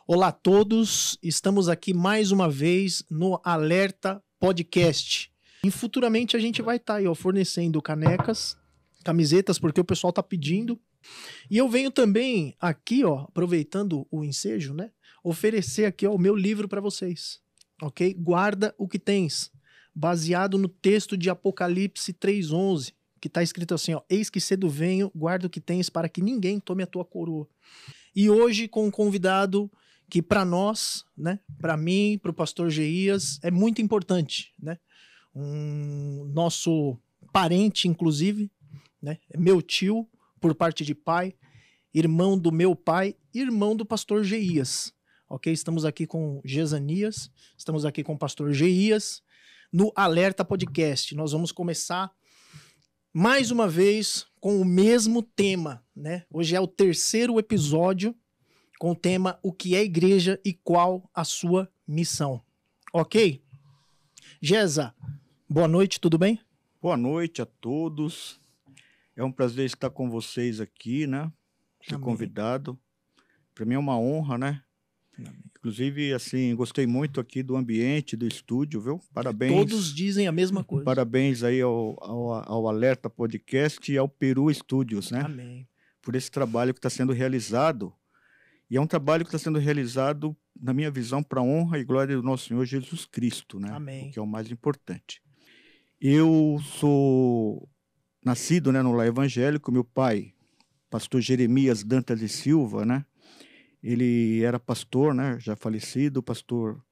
Olá a todos, estamos aqui mais uma vez no Alerta Podcast. E futuramente a gente vai estar aí, fornecendo canecas, camisetas, porque o pessoal tá pedindo. E eu venho também aqui, aproveitando o ensejo, né, oferecer aqui, o meu livro para vocês, ok? Guarda o que tens, baseado no texto de Apocalipse 3:11, que tá escrito assim, eis que cedo venho, guarda o que tens para que ninguém tome a tua coroa. E hoje com um convidado que para nós, né, para mim, para o pastor Geias, é muito importante, né? Um nosso parente, inclusive, né? É meu tio, por parte de pai, irmão do meu pai, irmão do pastor Geias. Ok? Estamos aqui com Gesanias, estamos aqui com o pastor Geias, no Alerta Podcast. Nós vamos começar mais uma vez com o mesmo tema, né? Hoje é o terceiro episódio com o tema O que é igreja e qual a sua missão. Ok? Gesa, boa noite, tudo bem? Boa noite a todos. É um prazer estar com vocês aqui, né? Ser convidado. Para mim é uma honra, né? Amém. Inclusive, assim, gostei muito aqui do ambiente, do estúdio, viu? Parabéns. Todos dizem a mesma coisa. Parabéns aí ao Alerta Podcast e ao Peru Studios, né? Amém. Por esse trabalho que está sendo realizado. E é um trabalho que está sendo realizado, na minha visão, para a honra e glória do nosso Senhor Jesus Cristo, né? Amém. O que é o mais importante. Eu sou nascido, né, no lar evangélico. Meu pai, pastor Jeremias Dantas e Silva, né? Ele era pastor, né, já falecido, pastor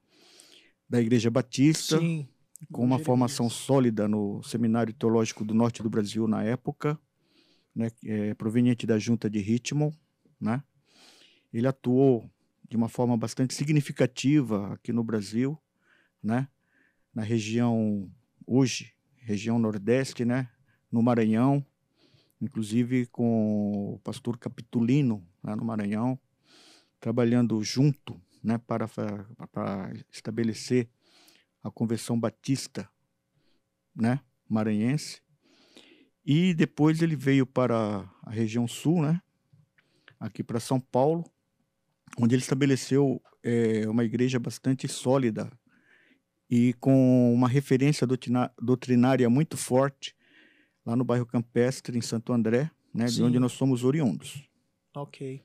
da Igreja Batista, sim, com uma formação sólida no Seminário Teológico do Norte do Brasil na época, né, proveniente da Junta de Richmond, né? Ele atuou de uma forma bastante significativa aqui no Brasil, né? Na região, hoje, região Nordeste, né? No Maranhão, inclusive com o pastor Capitulino, lá no Maranhão, trabalhando junto, né? Para estabelecer a Convenção Batista, né? Maranhense. E depois ele veio para a região sul, né? Aqui para São Paulo, onde ele estabeleceu uma igreja bastante sólida e com uma referência doutrinária muito forte, lá no bairro Campestre, em Santo André, né, de onde nós somos oriundos. Ok.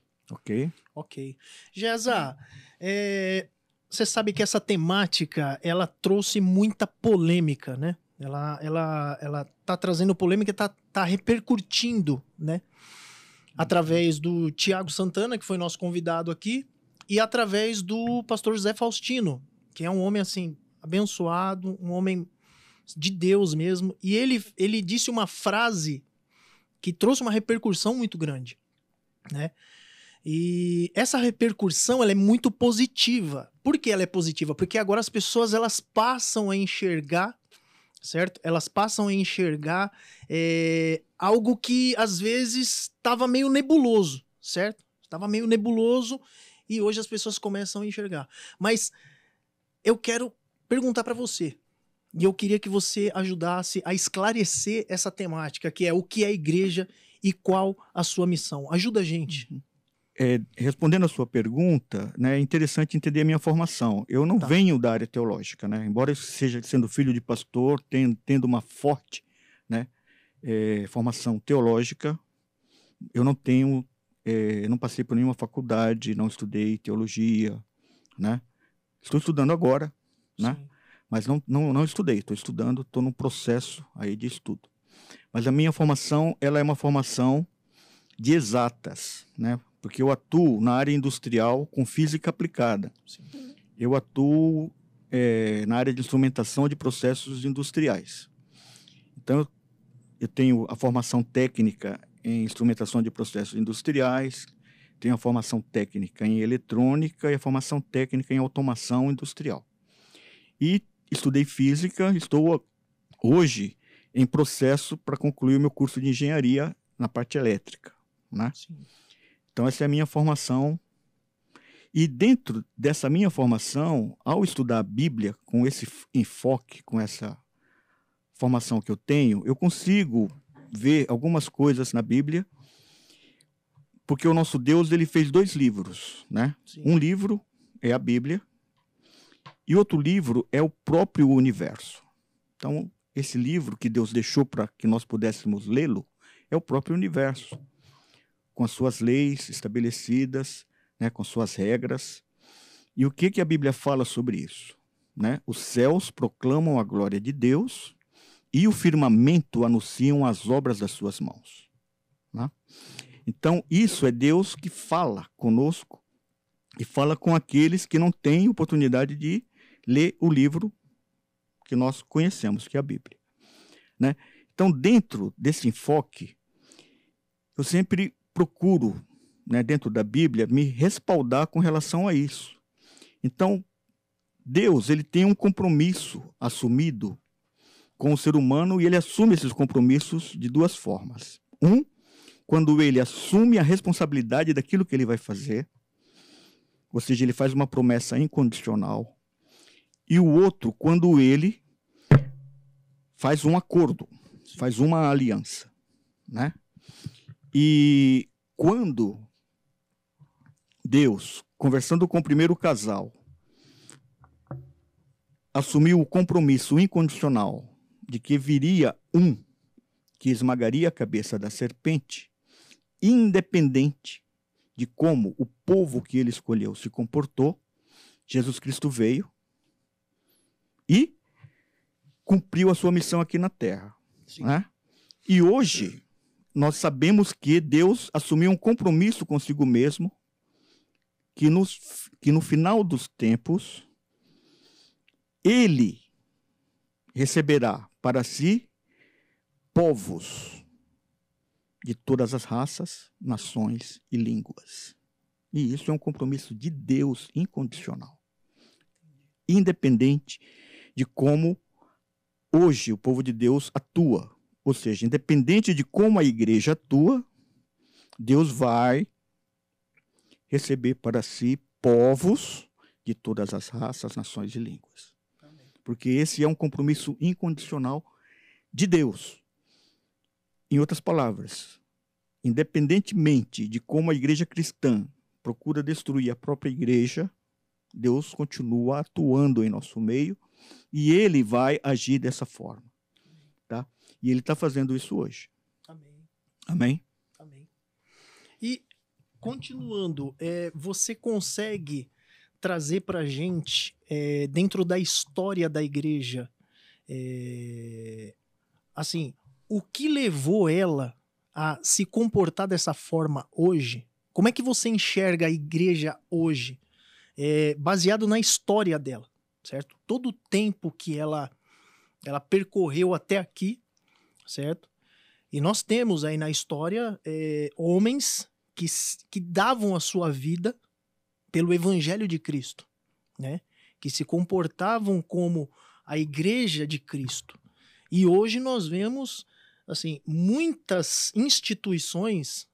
Gesa, você sabe que essa temática, ela trouxe muita polêmica, né? Ela tá trazendo polêmica, tá repercutindo, né? Através do Tiago Santana, que foi nosso convidado aqui, e através do pastor José Faustino, que é um homem, assim, abençoado, um homem de Deus mesmo. E ele disse uma frase que trouxe uma repercussão muito grande, né? E essa repercussão, ela é muito positiva. Por que ela é positiva? Porque agora as pessoas, elas passam a enxergar, certo? Elas passam a enxergar algo que às vezes estava meio nebuloso, certo? Estava meio nebuloso e hoje as pessoas começam a enxergar. Mas eu quero perguntar para você, e eu queria que você ajudasse a esclarecer essa temática, que é o que é a igreja e qual a sua missão. Ajuda a gente. Respondendo a sua pergunta, né, é interessante entender a minha formação. Eu não venho da área teológica, né? Embora eu seja sendo filho de pastor, tendo uma forte, né, formação teológica, eu não tenho, não passei por nenhuma faculdade, não estudei teologia, né? Estou estudando agora, né? Mas não estudei, estou estudando, estou num processo aí de estudo. Mas a minha formação, ela é uma formação de exatas, né? Porque eu atuo na área industrial com física aplicada. Sim. Eu atuo na área de instrumentação de processos industriais. Então, eu tenho a formação técnica em instrumentação de processos industriais, tenho a formação técnica em eletrônica e a formação técnica em automação industrial. E estudei física, estou hoje em processo para concluir o meu curso de engenharia na parte elétrica, né? Sim. Então, essa é a minha formação. E dentro dessa minha formação, ao estudar a Bíblia, com esse enfoque, com essa formação que eu tenho, eu consigo ver algumas coisas na Bíblia, porque o nosso Deus, ele fez 2 livros, né? Sim. Um livro é a Bíblia e outro livro é o próprio universo. Então, esse livro que Deus deixou para que nós pudéssemos lê-lo é o próprio universo, com as suas leis estabelecidas, né, com suas regras. E o que a Bíblia fala sobre isso? Né? Os céus proclamam a glória de Deus e o firmamento anunciam as obras das suas mãos. Né? Então, isso é Deus que fala conosco e fala com aqueles que não têm oportunidade de ler o livro que nós conhecemos, que é a Bíblia. Né? Então, dentro desse enfoque, eu sempre procuro, né, dentro da Bíblia, me respaldar com relação a isso. Então, Deus, ele tem um compromisso assumido com o ser humano e ele assume esses compromissos de duas formas. Quando ele assume a responsabilidade daquilo que ele vai fazer, ou seja, ele faz uma promessa incondicional. E o outro, quando ele faz um acordo, faz uma aliança, né? E quando Deus, conversando com o primeiro casal, assumiu o compromisso incondicional de que viria um que esmagaria a cabeça da serpente, independente de como o povo que ele escolheu se comportou, Jesus Cristo veio e cumpriu a sua missão aqui na Terra. Né? E hoje nós sabemos que Deus assumiu um compromisso consigo mesmo, que no final dos tempos, ele receberá para si povos de todas as raças, nações e línguas. E isso é um compromisso de Deus incondicional. Independente de como hoje o povo de Deus atua. Ou seja, independente de como a igreja atua, Deus vai receber para si povos de todas as raças, nações e línguas. Porque esse é um compromisso incondicional de Deus. Em outras palavras, independentemente de como a igreja cristã procura destruir a própria igreja, Deus continua atuando em nosso meio e ele vai agir dessa forma. Tá? E ele está fazendo isso hoje. Amém. Amém? Amém. E, continuando, você consegue trazer para a gente, dentro da história da igreja, assim, o que levou ela a se comportar dessa forma hoje? Como é que você enxerga a igreja hoje, baseado na história dela, certo? Todo o tempo que ela percorreu até aqui, certo? E nós temos aí na história homens que davam a sua vida pelo Evangelho de Cristo, né? Que se comportavam como a igreja de Cristo. E hoje nós vemos assim, muitas instituições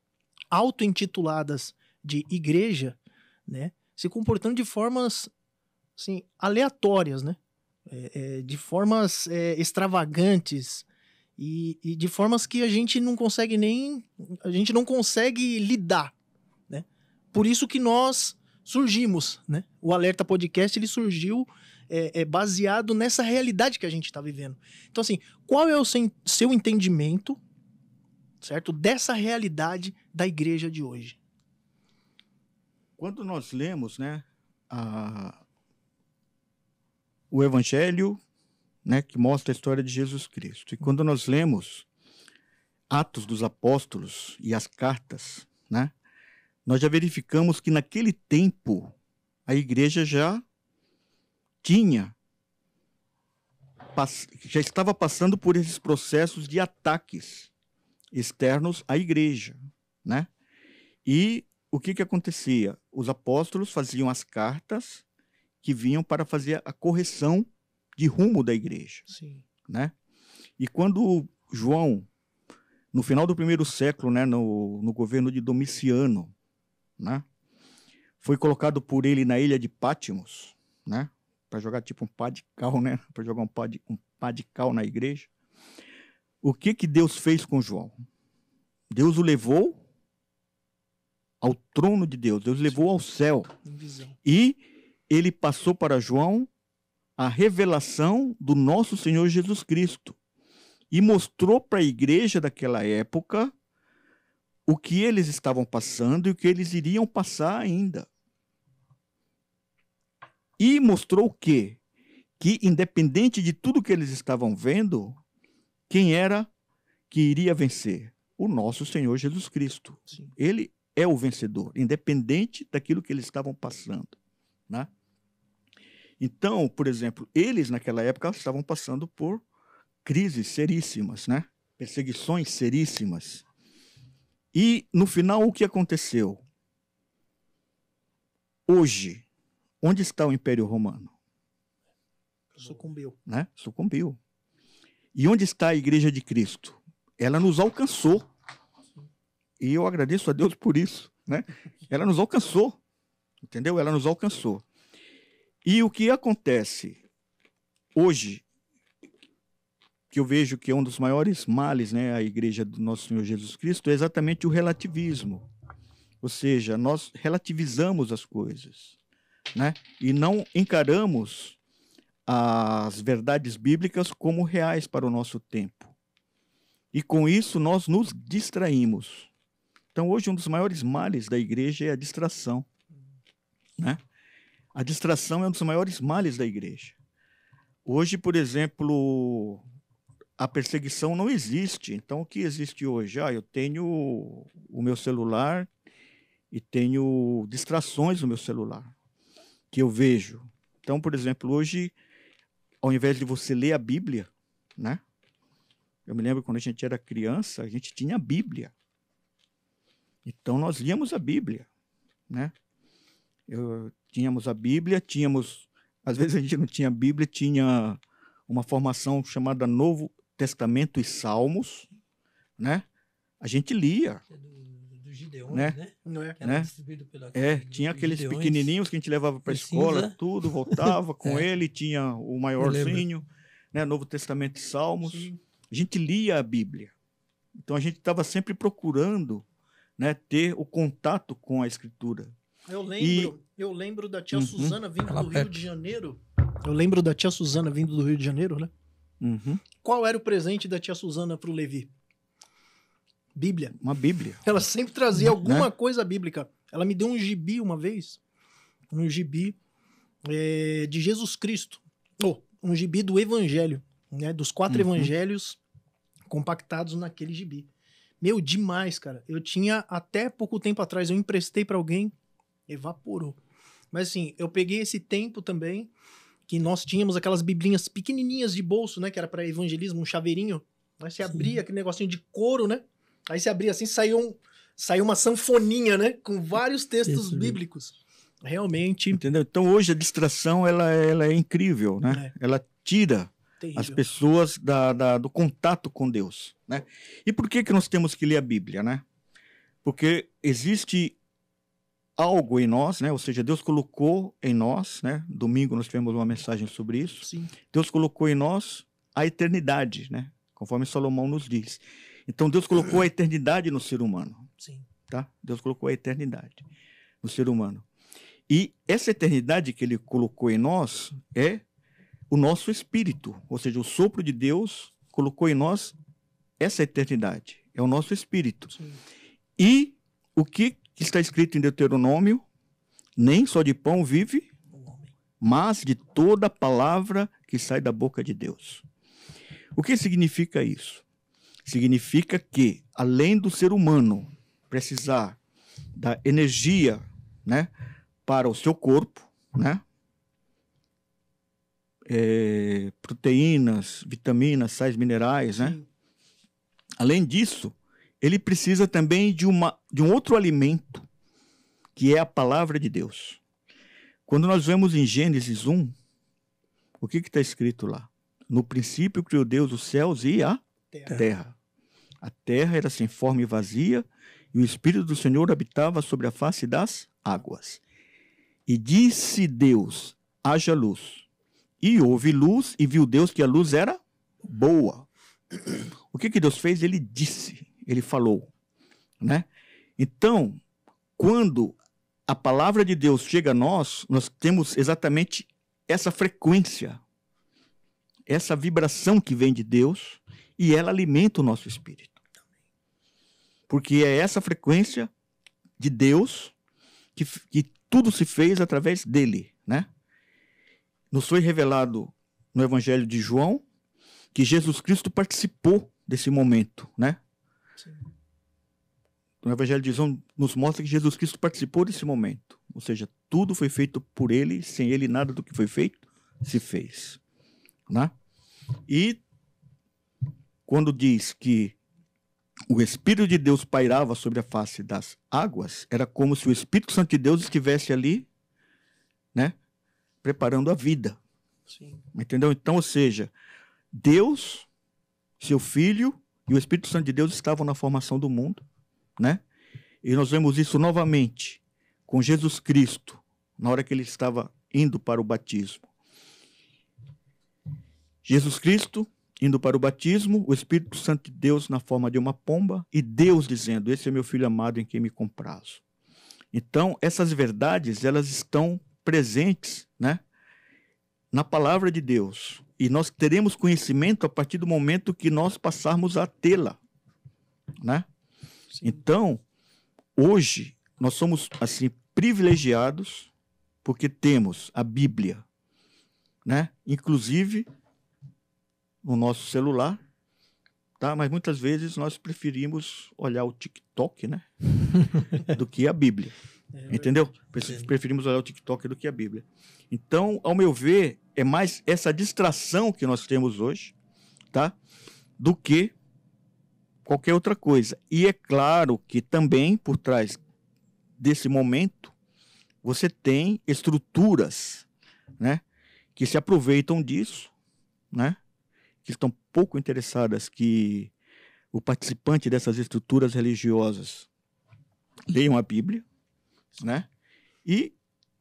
auto-intituladas de igreja, né, se comportando de formas assim, aleatórias, né? De formas extravagantes e de formas que a gente não consegue lidar, né? Por isso que nós surgimos, né? O Alerta Podcast ele surgiu baseado nessa realidade que a gente está vivendo. Então, assim, qual é o seu entendimento, certo, dessa realidade da igreja de hoje? Quando nós lemos, né, o Evangelho, né, que mostra a história de Jesus Cristo, e quando nós lemos Atos dos Apóstolos e as cartas, né, nós já verificamos que naquele tempo a igreja já estava passando por esses processos de ataques externos à igreja, né? E o que acontecia? Os apóstolos faziam as cartas que vinham para fazer a correção de rumo da igreja. Sim. Né? E quando João, no final do primeiro século, né, no governo de Domiciano, né, foi colocado por ele na ilha de Patmos, né, para jogar tipo um pá de cal, né, para jogar um pá de cal na igreja. O que Deus fez com João? Deus o levou ao trono de Deus, Deus o levou ao céu. E ele passou para João a revelação do nosso Senhor Jesus Cristo e mostrou para a igreja daquela época o que eles estavam passando e o que eles iriam passar ainda. E mostrou o quê? Que, independente de tudo que eles estavam vendo, quem era que iria vencer? O nosso Senhor Jesus Cristo. Sim. Ele é o vencedor, independente daquilo que eles estavam passando, né? Então, por exemplo, eles naquela época estavam passando por crises seríssimas, né? Perseguições seríssimas. E, no final, o que aconteceu? Hoje, onde está o Império Romano? Sucumbiu. Né? Sucumbiu. E onde está a Igreja de Cristo? Ela nos alcançou. E eu agradeço a Deus por isso, né? Ela nos alcançou. Entendeu? Ela nos alcançou. E o que acontece hoje, que eu vejo que é um dos maiores males, né, a Igreja do nosso Senhor Jesus Cristo, é exatamente o relativismo. Ou seja, nós relativizamos as coisas, né? E não encaramos as verdades bíblicas como reais para o nosso tempo. E com isso nós nos distraímos. Então hoje um dos maiores males da igreja é a distração, né? A distração é um dos maiores males da igreja. Hoje, por exemplo, a perseguição não existe. Então o que existe hoje? Eu tenho o meu celular e tenho distrações no meu celular que eu vejo. Então, por exemplo, hoje, ao invés de você ler a Bíblia, né? Eu me lembro quando a gente era criança, a gente tinha a Bíblia. Então, nós líamos a Bíblia, né? Tínhamos a Bíblia, às vezes a gente não tinha a Bíblia, tinha uma formação chamada Novo Testamento e Salmos, né? A gente lia. Do Gideon, né? né? Não é? Que era Né? distribuído pela Tinha aqueles Gideões. pequenininhos que a gente levava para a escola, Precisa. tudo, voltava com ele, tinha o maiorzinho, né? Novo Testamento e Salmos. Sim. A gente lia a Bíblia. Então a gente estava sempre procurando, né, ter o contato com a Escritura. Eu lembro da tia Uhum. Suzana vindo Ela do Rio perto. de Janeiro. Eu lembro da tia Suzana vindo do Rio de Janeiro, né? Uhum. Qual era o presente da tia Suzana pro Levi? Bíblia. Uma Bíblia. Ela sempre trazia alguma Né? coisa bíblica. Ela me deu um gibi uma vez. Um gibi de Jesus Cristo. Um gibi do Evangelho. Né? Dos 4 Uhum. evangelhos compactados naquele gibi. Meu, demais, cara. Eu tinha até pouco tempo atrás, eu emprestei pra alguém, evaporou. Mas assim, eu peguei esse tempo também, que nós tínhamos aquelas biblinhas pequenininhas de bolso, né? Que era pra evangelismo, um chaveirinho. Aí você abria aquele negocinho de couro, né? Aí você abria assim, saiu uma sanfoninha, né? Com vários textos Isso, bíblicos. Realmente, Entendeu? Então hoje a distração ela é incrível, né? Ela tira terrível. as pessoas do contato com Deus, né? E por que nós temos que ler a Bíblia, né? Porque existe algo em nós, né? Ou seja, Deus colocou em nós, né? Domingo nós tivemos uma mensagem sobre isso. Sim. Deus colocou em nós a eternidade, né? Conforme Salomão nos diz. Então Deus colocou a eternidade no ser humano, Sim. tá? Deus colocou a eternidade no ser humano. E essa eternidade que ele colocou em nós é o nosso espírito, ou seja, o sopro de Deus colocou em nós essa eternidade, é o nosso espírito. Sim. E o que está escrito em Deuteronômio? Nem só de pão vive, O homem. mas de toda palavra que sai da boca de Deus. O que significa isso? Significa que, além do ser humano precisar da energia, né, para o seu corpo, né, proteínas, vitaminas, sais minerais, né? Sim. Além disso, ele precisa também de um outro alimento, que é a palavra de Deus. Quando nós vemos em Gênesis 1, o que está escrito lá? No princípio criou Deus os céus e a terra. A terra era sem forma e vazia, e o Espírito do Senhor habitava sobre a face das águas. E disse Deus, haja luz. E houve luz, e viu Deus que a luz era boa. O que Deus fez? Ele disse, ele falou, né? Então, quando a palavra de Deus chega a nós, nós temos exatamente essa frequência, essa vibração que vem de Deus, e ela alimenta o nosso espírito. Porque é essa frequência de Deus que tudo se fez através dele, né? Nos foi revelado no Evangelho de João que Jesus Cristo participou desse momento, né? Sim. O Evangelho de João nos mostra que Jesus Cristo participou desse momento. Ou seja, tudo foi feito por ele, sem ele nada do que foi feito se fez, né? E quando diz que o Espírito de Deus pairava sobre a face das águas, era como se o Espírito Santo de Deus estivesse ali, né, preparando a vida. Sim. Entendeu? Então, ou seja, Deus, seu Filho e o Espírito Santo de Deus estavam na formação do mundo, né? E nós vemos isso novamente com Jesus Cristo, na hora que ele estava indo para o batismo. Jesus Cristo indo para o batismo, o Espírito Santo de Deus na forma de uma pomba, e Deus dizendo, esse é meu filho amado em quem me comprazo. Então, essas verdades, elas estão presentes, né, na palavra de Deus. E nós teremos conhecimento a partir do momento que nós passarmos a tê-la, né? Sim. Então, hoje, nós somos, assim, privilegiados, porque temos a Bíblia, né? Inclusive no nosso celular, tá? Mas muitas vezes nós preferimos olhar o TikTok, né? do que a Bíblia. Entendeu? Preferimos olhar o TikTok do que a Bíblia. Então, ao meu ver, é mais essa distração que nós temos hoje, tá? Do que qualquer outra coisa. E é claro que também, por trás desse momento, você tem estruturas, né? Que se aproveitam disso, né? Que estão pouco interessadas que o participante dessas estruturas religiosas leiam a Bíblia, né? E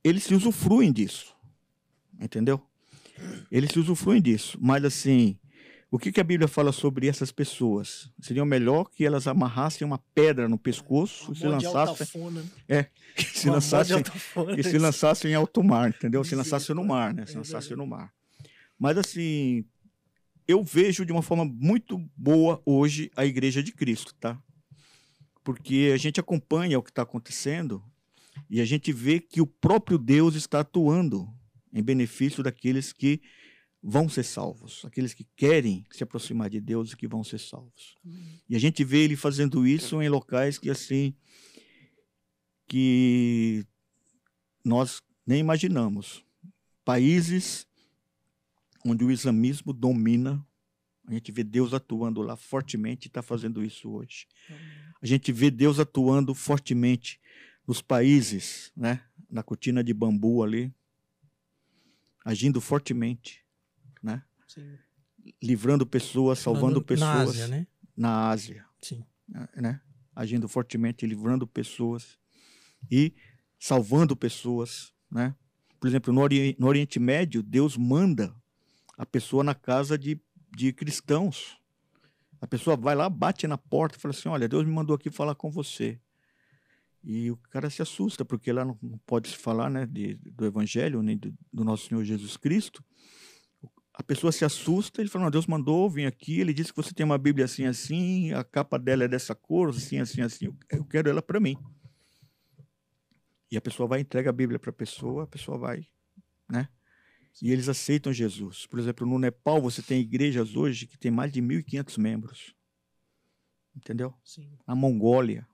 eles se usufruem disso, entendeu? Eles se usufruem disso, mas assim, o que a Bíblia fala sobre essas pessoas? Seria melhor que elas amarrassem uma pedra no pescoço e se lançassem... se lançassem em alto mar, entendeu? Se lançassem no mar, né? Se lançassem no mar. Mas assim, eu vejo de uma forma muito boa hoje a Igreja de Cristo, tá? Porque a gente acompanha o que está acontecendo e a gente vê que o próprio Deus está atuando em benefício daqueles que vão ser salvos, aqueles que querem se aproximar de Deus e que vão ser salvos. E a gente vê ele fazendo isso em locais que, assim, que nós nem imaginamos. Países onde o islamismo domina, a gente vê Deus atuando lá fortemente e está fazendo isso hoje. A gente vê Deus atuando fortemente nos países, né, na cortina de bambu ali, agindo fortemente, né? Sim. Livrando pessoas, salvando pessoas. Na Ásia, né? Na Ásia. Sim. Né? Agindo fortemente, livrando pessoas e salvando pessoas, né? Por exemplo, no Oriente Médio, Deus manda a pessoa na casa de cristãos. A pessoa vai lá, bate na porta e fala assim, olha, Deus me mandou aqui falar com você. E o cara se assusta, porque lá não pode se falar, né, do Evangelho, nem do nosso Senhor Jesus Cristo. A pessoa se assusta, ele fala, não, Deus mandou, vim aqui, ele disse que você tem uma Bíblia assim, assim, a capa dela é dessa cor, assim, assim, assim, eu quero ela para mim. E a pessoa vai, entrega a Bíblia para a pessoa vai, né? E eles aceitam Jesus. Por exemplo, no Nepal você tem igrejas hoje que tem mais de 1.500 membros. Entendeu? Sim. Na Mongólia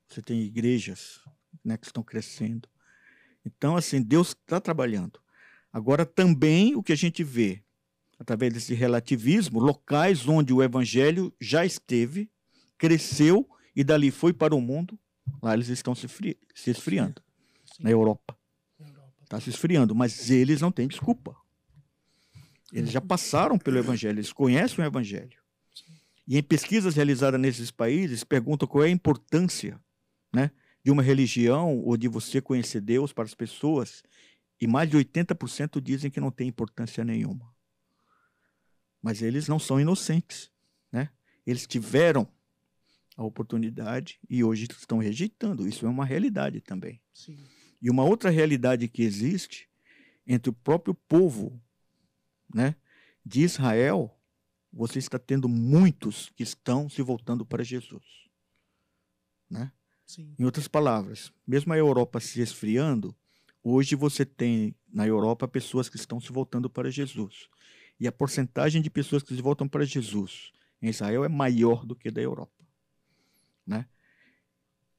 você tem igrejas, né, que estão crescendo. Então, assim, Deus está trabalhando. Agora, também o que a gente vê, através desse relativismo, locais onde o evangelho já esteve, cresceu e dali foi para o mundo, lá eles estão se esfriando. Sim. Na Europa. Está se esfriando, mas eles não têm desculpa. Eles já passaram pelo evangelho, eles conhecem o evangelho. E em pesquisas realizadas nesses países, perguntam qual é a importância, né, de uma religião ou de você conhecer Deus para as pessoas, e mais de 80% dizem que não tem importância nenhuma. Mas eles não são inocentes, né? Eles tiveram a oportunidade e hoje estão rejeitando. Isso é uma realidade também. Sim. E uma outra realidade que existe entre o próprio povo, né, de Israel, você está tendo muitos que estão se voltando para Jesus, né? Sim. Em outras palavras, mesmo a Europa se esfriando, hoje você tem na Europa pessoas que estão se voltando para Jesus. E a porcentagem de pessoas que se voltam para Jesus em Israel é maior do que da Europa, né?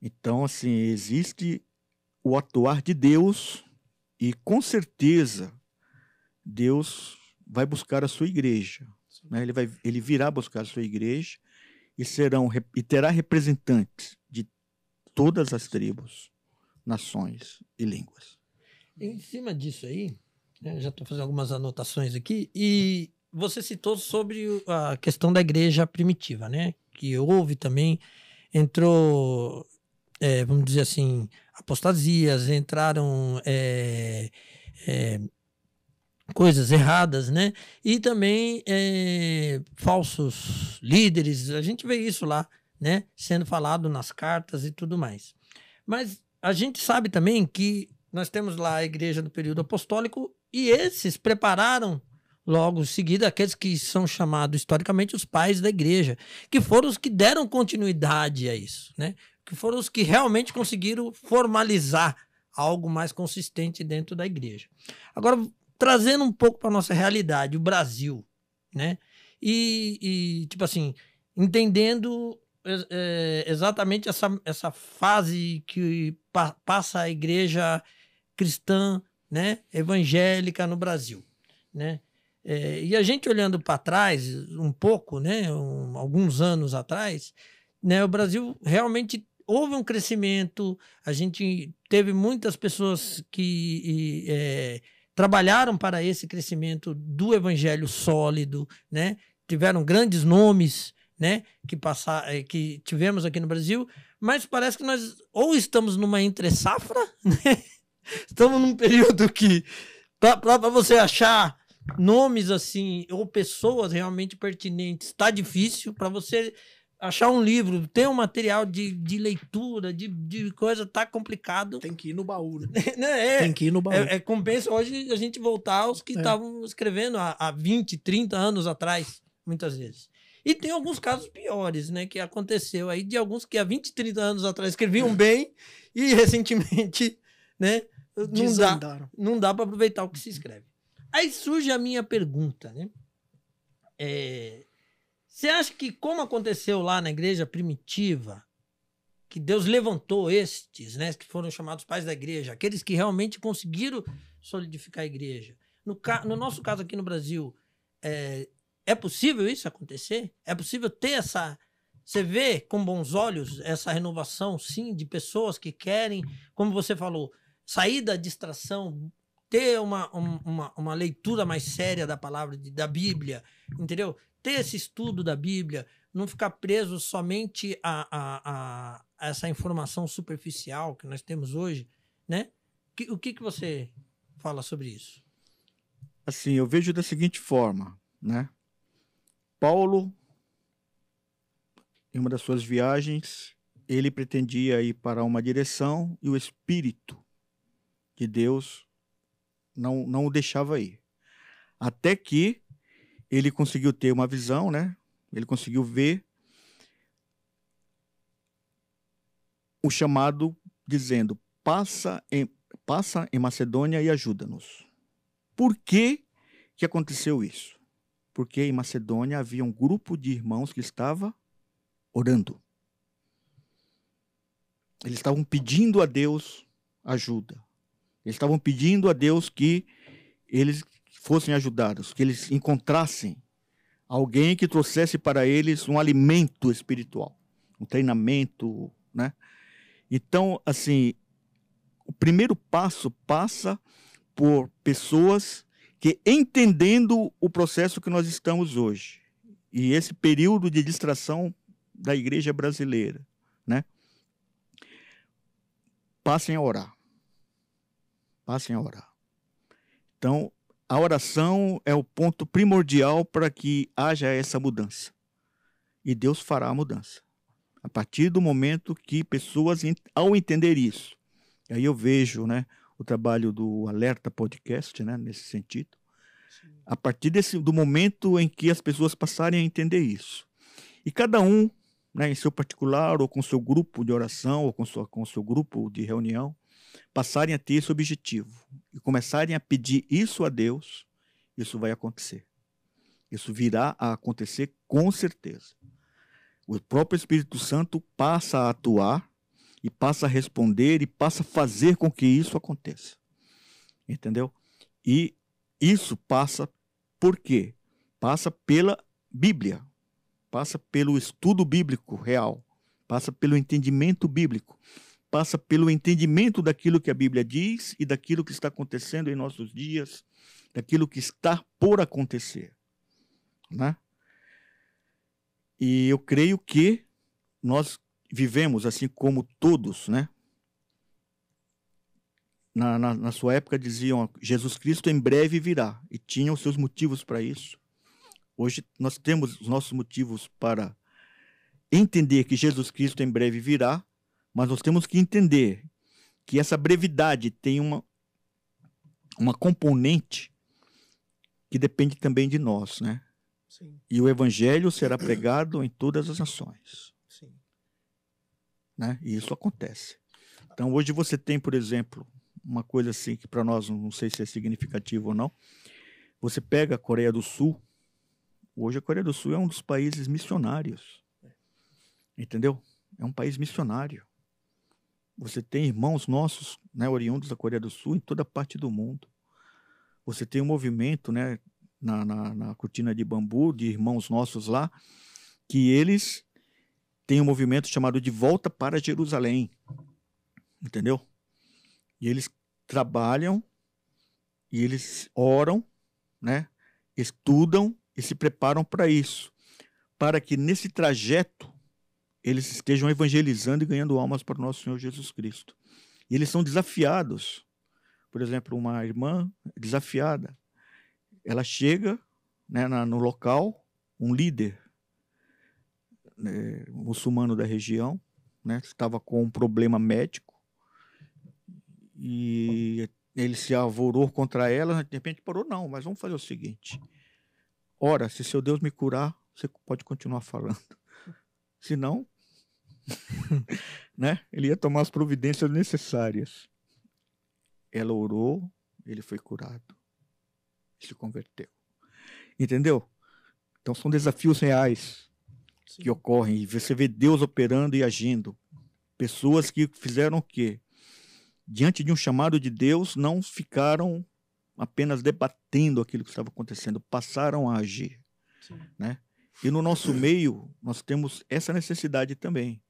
Então, assim, existe o atuar de Deus e, com certeza, Deus vai buscar a sua igreja, né? Ele virá buscar a sua igreja e terá representantes de todas as tribos, nações e línguas. Em cima disso aí, né, já estou fazendo algumas anotações aqui, e você citou sobre a questão da igreja primitiva, né? Que houve também, entrou, vamos dizer assim, apostasias, entraram coisas erradas, né? E também falsos líderes, a gente vê isso lá, né? Sendo falado nas cartas e tudo mais. Mas a gente sabe também que nós temos lá a igreja do período apostólico e esses prepararam logo em seguida aqueles que são chamados historicamente os pais da igreja, que foram os que deram continuidade a isso, né? Que foram os que realmente conseguiram formalizar algo mais consistente dentro da igreja. Agora, trazendo um pouco para a nossa realidade, o Brasil, né? E tipo assim, entendendo exatamente essa fase que passa a igreja cristã, né, evangélica no Brasil, né? E a gente olhando para trás um pouco, né, alguns anos atrás, né, o Brasil realmente houve um crescimento, a gente teve muitas pessoas que trabalharam para esse crescimento do evangelho sólido, né? Tiveram grandes nomes, né, que tivemos aqui no Brasil, mas parece que nós ou estamos numa entre-safra, né? Estamos num período que para você achar nomes assim ou pessoas realmente pertinentes está difícil. Para você achar um livro, ter um material de leitura, de coisa, tá complicado. Tem que ir no baú, né? Tem que ir no baú. Compensa hoje a gente voltar aos que estavam escrevendo há 20, 30 anos atrás, muitas vezes. E tem alguns casos piores, né, que aconteceu aí, de alguns que há 20, 30 anos atrás escreviam bem e recentemente, né, não dá para aproveitar o que se escreve. Aí surge a minha pergunta, né? Você acha que, como aconteceu lá na igreja primitiva, que Deus levantou estes, né, que foram chamados pais da igreja, aqueles que realmente conseguiram solidificar a igreja? No nosso caso aqui no Brasil, é possível isso acontecer? É possível ter essa... Você vê com bons olhos essa renovação, sim, de pessoas que querem, como você falou, sair da distração, ter uma leitura mais séria da palavra, da Bíblia, entendeu? Ter esse estudo da Bíblia, não ficar preso somente a essa informação superficial que nós temos hoje, né? O que você fala sobre isso? Assim, eu vejo da seguinte forma, né? Paulo, em uma das suas viagens, ele pretendia ir para uma direção e o Espírito de Deus não o deixava ir. Até que ele conseguiu ter uma visão, né? Ele conseguiu ver o chamado dizendo: passa em Macedônia e ajuda-nos. Por que aconteceu isso? Porque em Macedônia havia um grupo de irmãos que estava orando. Eles estavam pedindo a Deus ajuda. Eles estavam pedindo a Deus que eles fossem ajudados, que eles encontrassem alguém que trouxesse para eles um alimento espiritual, um treinamento, né? Então, assim, o primeiro passo passa por pessoas que, entendendo o processo que nós estamos hoje, e esse período de distração da igreja brasileira, né? Passem a orar. Passem a orar. Então, a oração é o ponto primordial para que haja essa mudança. E Deus fará a mudança. A partir do momento que pessoas, ao entender isso, aí eu vejo, né, o trabalho do Alerta Podcast, né, nesse sentido, a partir do momento em que as pessoas passarem a entender isso. E cada um, né, em seu particular, ou com seu grupo de oração, ou com seu grupo de reunião, passarem a ter esse objetivo e começarem a pedir isso a Deus, isso vai acontecer. Isso virá a acontecer com certeza. O próprio Espírito Santo passa a atuar e passa a responder e passa a fazer com que isso aconteça. Entendeu? E isso passa por quê? Passa pela Bíblia, passa pelo estudo bíblico real, passa pelo entendimento bíblico, passa pelo entendimento daquilo que a Bíblia diz e daquilo que está acontecendo em nossos dias, daquilo que está por acontecer, né? E eu creio que nós vivemos, assim como todos, né? Na sua época diziam, Jesus Cristo em breve virá, e tinham seus motivos para isso. Hoje nós temos os nossos motivos para entender que Jesus Cristo em breve virá, mas nós temos que entender que essa brevidade tem uma componente que depende também de nós, né? Sim. E o evangelho será pregado em todas as nações. Sim. Né? E isso acontece. Então hoje você tem, por exemplo, uma coisa assim que para nós não sei se é significativo ou não. Você pega a Coreia do Sul. Hoje a Coreia do Sul é um dos países missionários. Entendeu? É um país missionário. Você tem irmãos nossos, né, oriundos da Coreia do Sul em toda parte do mundo. Você tem um movimento, né, na Cortina de Bambu, de irmãos nossos lá, que eles têm um movimento chamado de Volta para Jerusalém. Entendeu? E eles trabalham, e eles oram, né, estudam e se preparam para isso. Para que nesse trajeto eles estejam evangelizando e ganhando almas para o nosso Senhor Jesus Cristo. E eles são desafiados. Por exemplo, uma irmã desafiada, ela chega, né, no local, um líder, né, muçulmano da região, né, estava com um problema médico, e ele se avorou contra ela, de repente parou, não, mas vamos fazer o seguinte, ora, se seu Deus me curar, você pode continuar falando. Se não, né, ele ia tomar as providências necessárias. Ela orou, ele foi curado, se converteu. Entendeu? Então são desafios reais. Sim. Que ocorrem, e você vê Deus operando e agindo. Pessoas que fizeram o quê? Diante de um chamado de Deus, não ficaram apenas debatendo aquilo que estava acontecendo, passaram a agir. Né? E no nosso meio, nós temos essa necessidade também.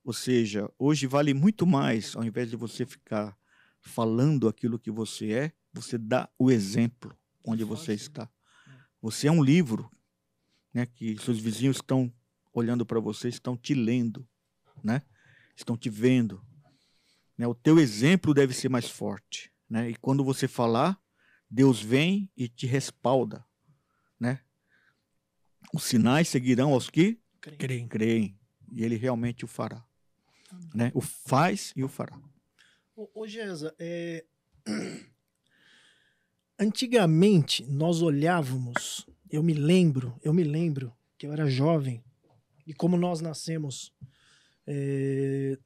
Ou seja, hoje vale muito mais, ao invés de você ficar falando aquilo que você é, você dá o exemplo onde você está. Você é um livro, né, que seus vizinhos estão olhando para você, estão te lendo, né? Estão te vendo. Né? O teu exemplo deve ser mais forte. Né? E quando você falar, Deus vem e te respalda. Né? Os sinais seguirão aos que creem. E ele realmente o fará. Né? O faz e o fará. Ô Gesa, antigamente nós olhávamos, eu me lembro que eu era jovem, e como nós nascemos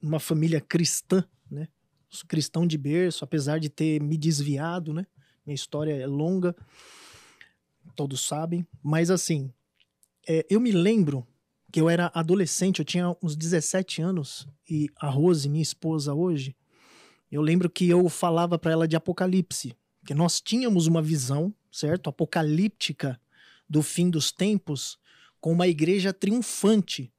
numa família cristã, né? Sou cristão de berço, apesar de ter me desviado, né? Minha história é longa, todos sabem, mas assim, eu me lembro que eu era adolescente, eu tinha uns 17 anos, e a Rose, minha esposa hoje, eu lembro que eu falava para ela de Apocalipse, que nós tínhamos uma visão, certo? Apocalíptica do fim dos tempos, com uma igreja triunfante.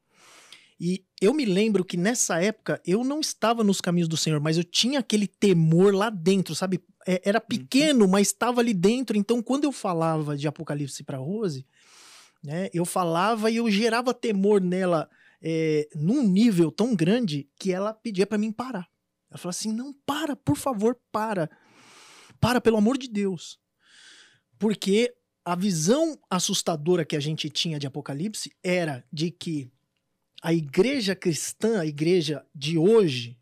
E eu me lembro que nessa época eu não estava nos caminhos do Senhor, mas eu tinha aquele temor lá dentro, sabe? Era pequeno, mas estava ali dentro. Então, quando eu falava de Apocalipse para Rose, né, eu falava e eu gerava temor nela num nível tão grande que ela pedia para mim parar. Ela falou assim, não, para, por favor, para, pelo amor de Deus. Porque a visão assustadora que a gente tinha de Apocalipse era de que a igreja cristã, a igreja de hoje,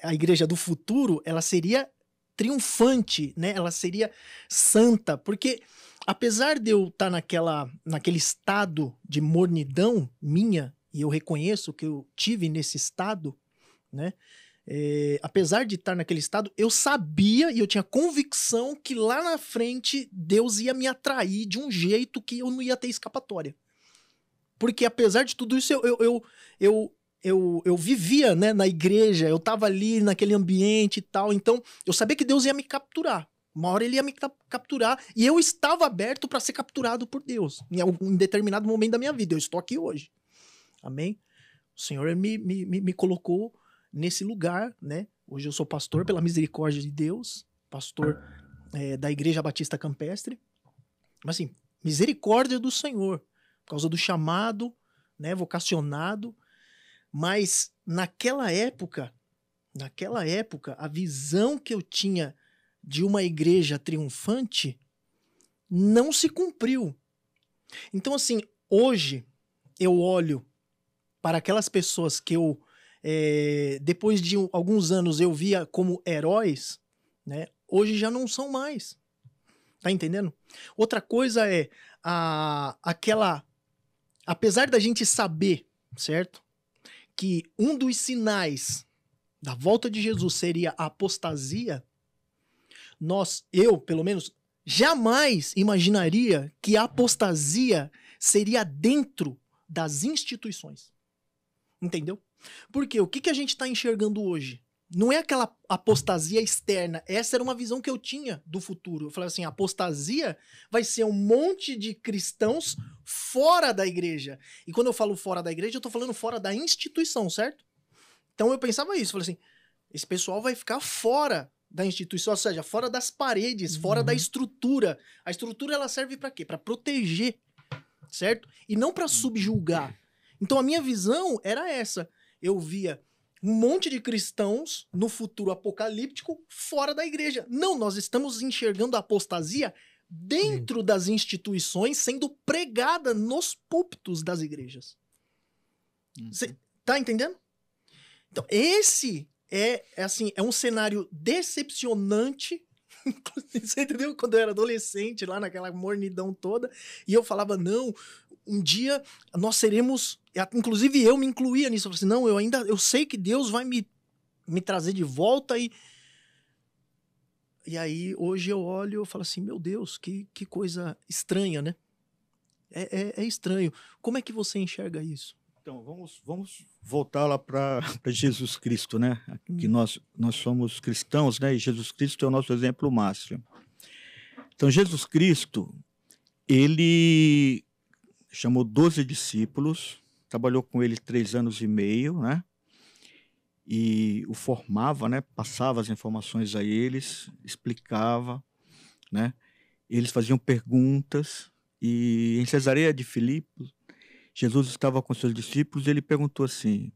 a igreja do futuro, ela seria triunfante, né? Ela seria santa, porque apesar de eu estar naquele estado de mornidão minha, e eu reconheço que eu tive nesse estado, né? Apesar de estar naquele estado, eu sabia e eu tinha convicção que lá na frente Deus ia me atrair de um jeito que eu não ia ter escapatória. Porque apesar de tudo isso, eu vivia, né, na igreja, eu tava ali naquele ambiente e tal, então eu sabia que Deus ia me capturar. Uma hora ele ia me capturar e eu estava aberto para ser capturado por Deus em determinado momento da minha vida. Eu estou aqui hoje. Amém? O Senhor me colocou nesse lugar, né? Hoje eu sou pastor pela misericórdia de Deus, pastor da Igreja Batista Campestre. Mas assim, misericórdia do Senhor, por causa do chamado, né, vocacionado. Mas naquela época, a visão que eu tinha de uma igreja triunfante não se cumpriu. Então, assim, hoje eu olho para aquelas pessoas que eu, depois de alguns anos, eu via como heróis, né? Hoje já não são mais. Tá entendendo? Outra coisa é apesar da gente saber, certo? Que um dos sinais da volta de Jesus seria a apostasia, eu, pelo menos, jamais imaginaria que a apostasia seria dentro das instituições. Entendeu? Porque o que a gente está enxergando hoje? Não é aquela apostasia externa. Essa era uma visão que eu tinha do futuro. Eu falei assim, a apostasia vai ser um monte de cristãos fora da igreja. E quando eu falo fora da igreja, eu tô falando fora da instituição, certo? Então eu pensava isso. Eu falei assim, esse pessoal vai ficar fora da instituição, ou seja, fora das paredes, fora da estrutura. A estrutura, ela serve para quê? Para proteger, certo? E não para subjugar. Então a minha visão era essa. Eu via um monte de cristãos no futuro apocalíptico fora da igreja. Não, nós estamos enxergando a apostasia dentro das instituições sendo pregada nos púlpitos das igrejas. Você tá entendendo? Então, esse é um cenário decepcionante. Você entendeu? Quando eu era adolescente, lá naquela mornidão toda, e eu falava, não, um dia nós seremos... Inclusive eu me incluía nisso. Eu falei assim, não, eu sei que Deus vai me trazer de volta e aí hoje eu olho e falo assim, meu Deus, que coisa estranha, né? É estranho. Como é que você enxerga isso? Então, vamos voltar lá para Jesus Cristo, né? Que nós somos cristãos, né? E Jesus Cristo é o nosso exemplo máximo. Então, Jesus Cristo, ele chamou 12 discípulos, trabalhou com ele 3 anos e meio, né? E o formava, né? Passava as informações a eles, explicava, né? Eles faziam perguntas e em Cesareia de Filipe, Jesus estava com seus discípulos e ele perguntou assim,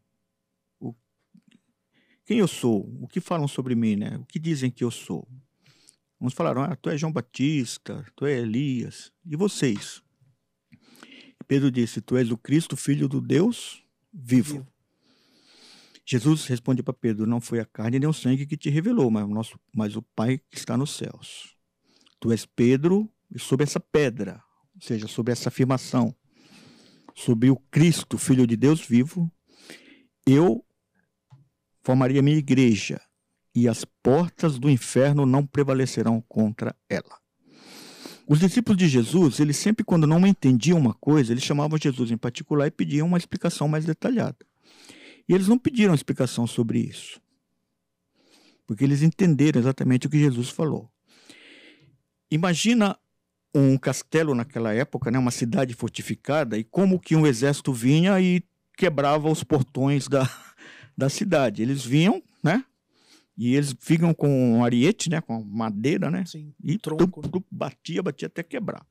quem eu sou? O que falam sobre mim, né? O que dizem que eu sou? Uns falaram, tu és João Batista, tu és Elias, e vocês? Pedro disse, tu és o Cristo, filho do Deus vivo. Jesus responde para Pedro, não foi a carne nem o sangue que te revelou, mas o Pai que está nos céus. Tu és Pedro, e sobre essa pedra, ou seja, sobre essa afirmação, sobre o Cristo, filho de Deus vivo, eu formaria minha igreja, e as portas do inferno não prevalecerão contra ela. Os discípulos de Jesus, eles sempre, quando não entendiam uma coisa, eles chamavam Jesus em particular e pediam uma explicação mais detalhada. E eles não pediram explicação sobre isso, porque eles entenderam exatamente o que Jesus falou. Imagina um castelo naquela época, né, uma cidade fortificada, e como que um exército vinha e quebrava os portões da cidade. Eles vinham, né? E eles ficam com um ariete, né? Com madeira, né? Sim, e tronco. batia até quebrar.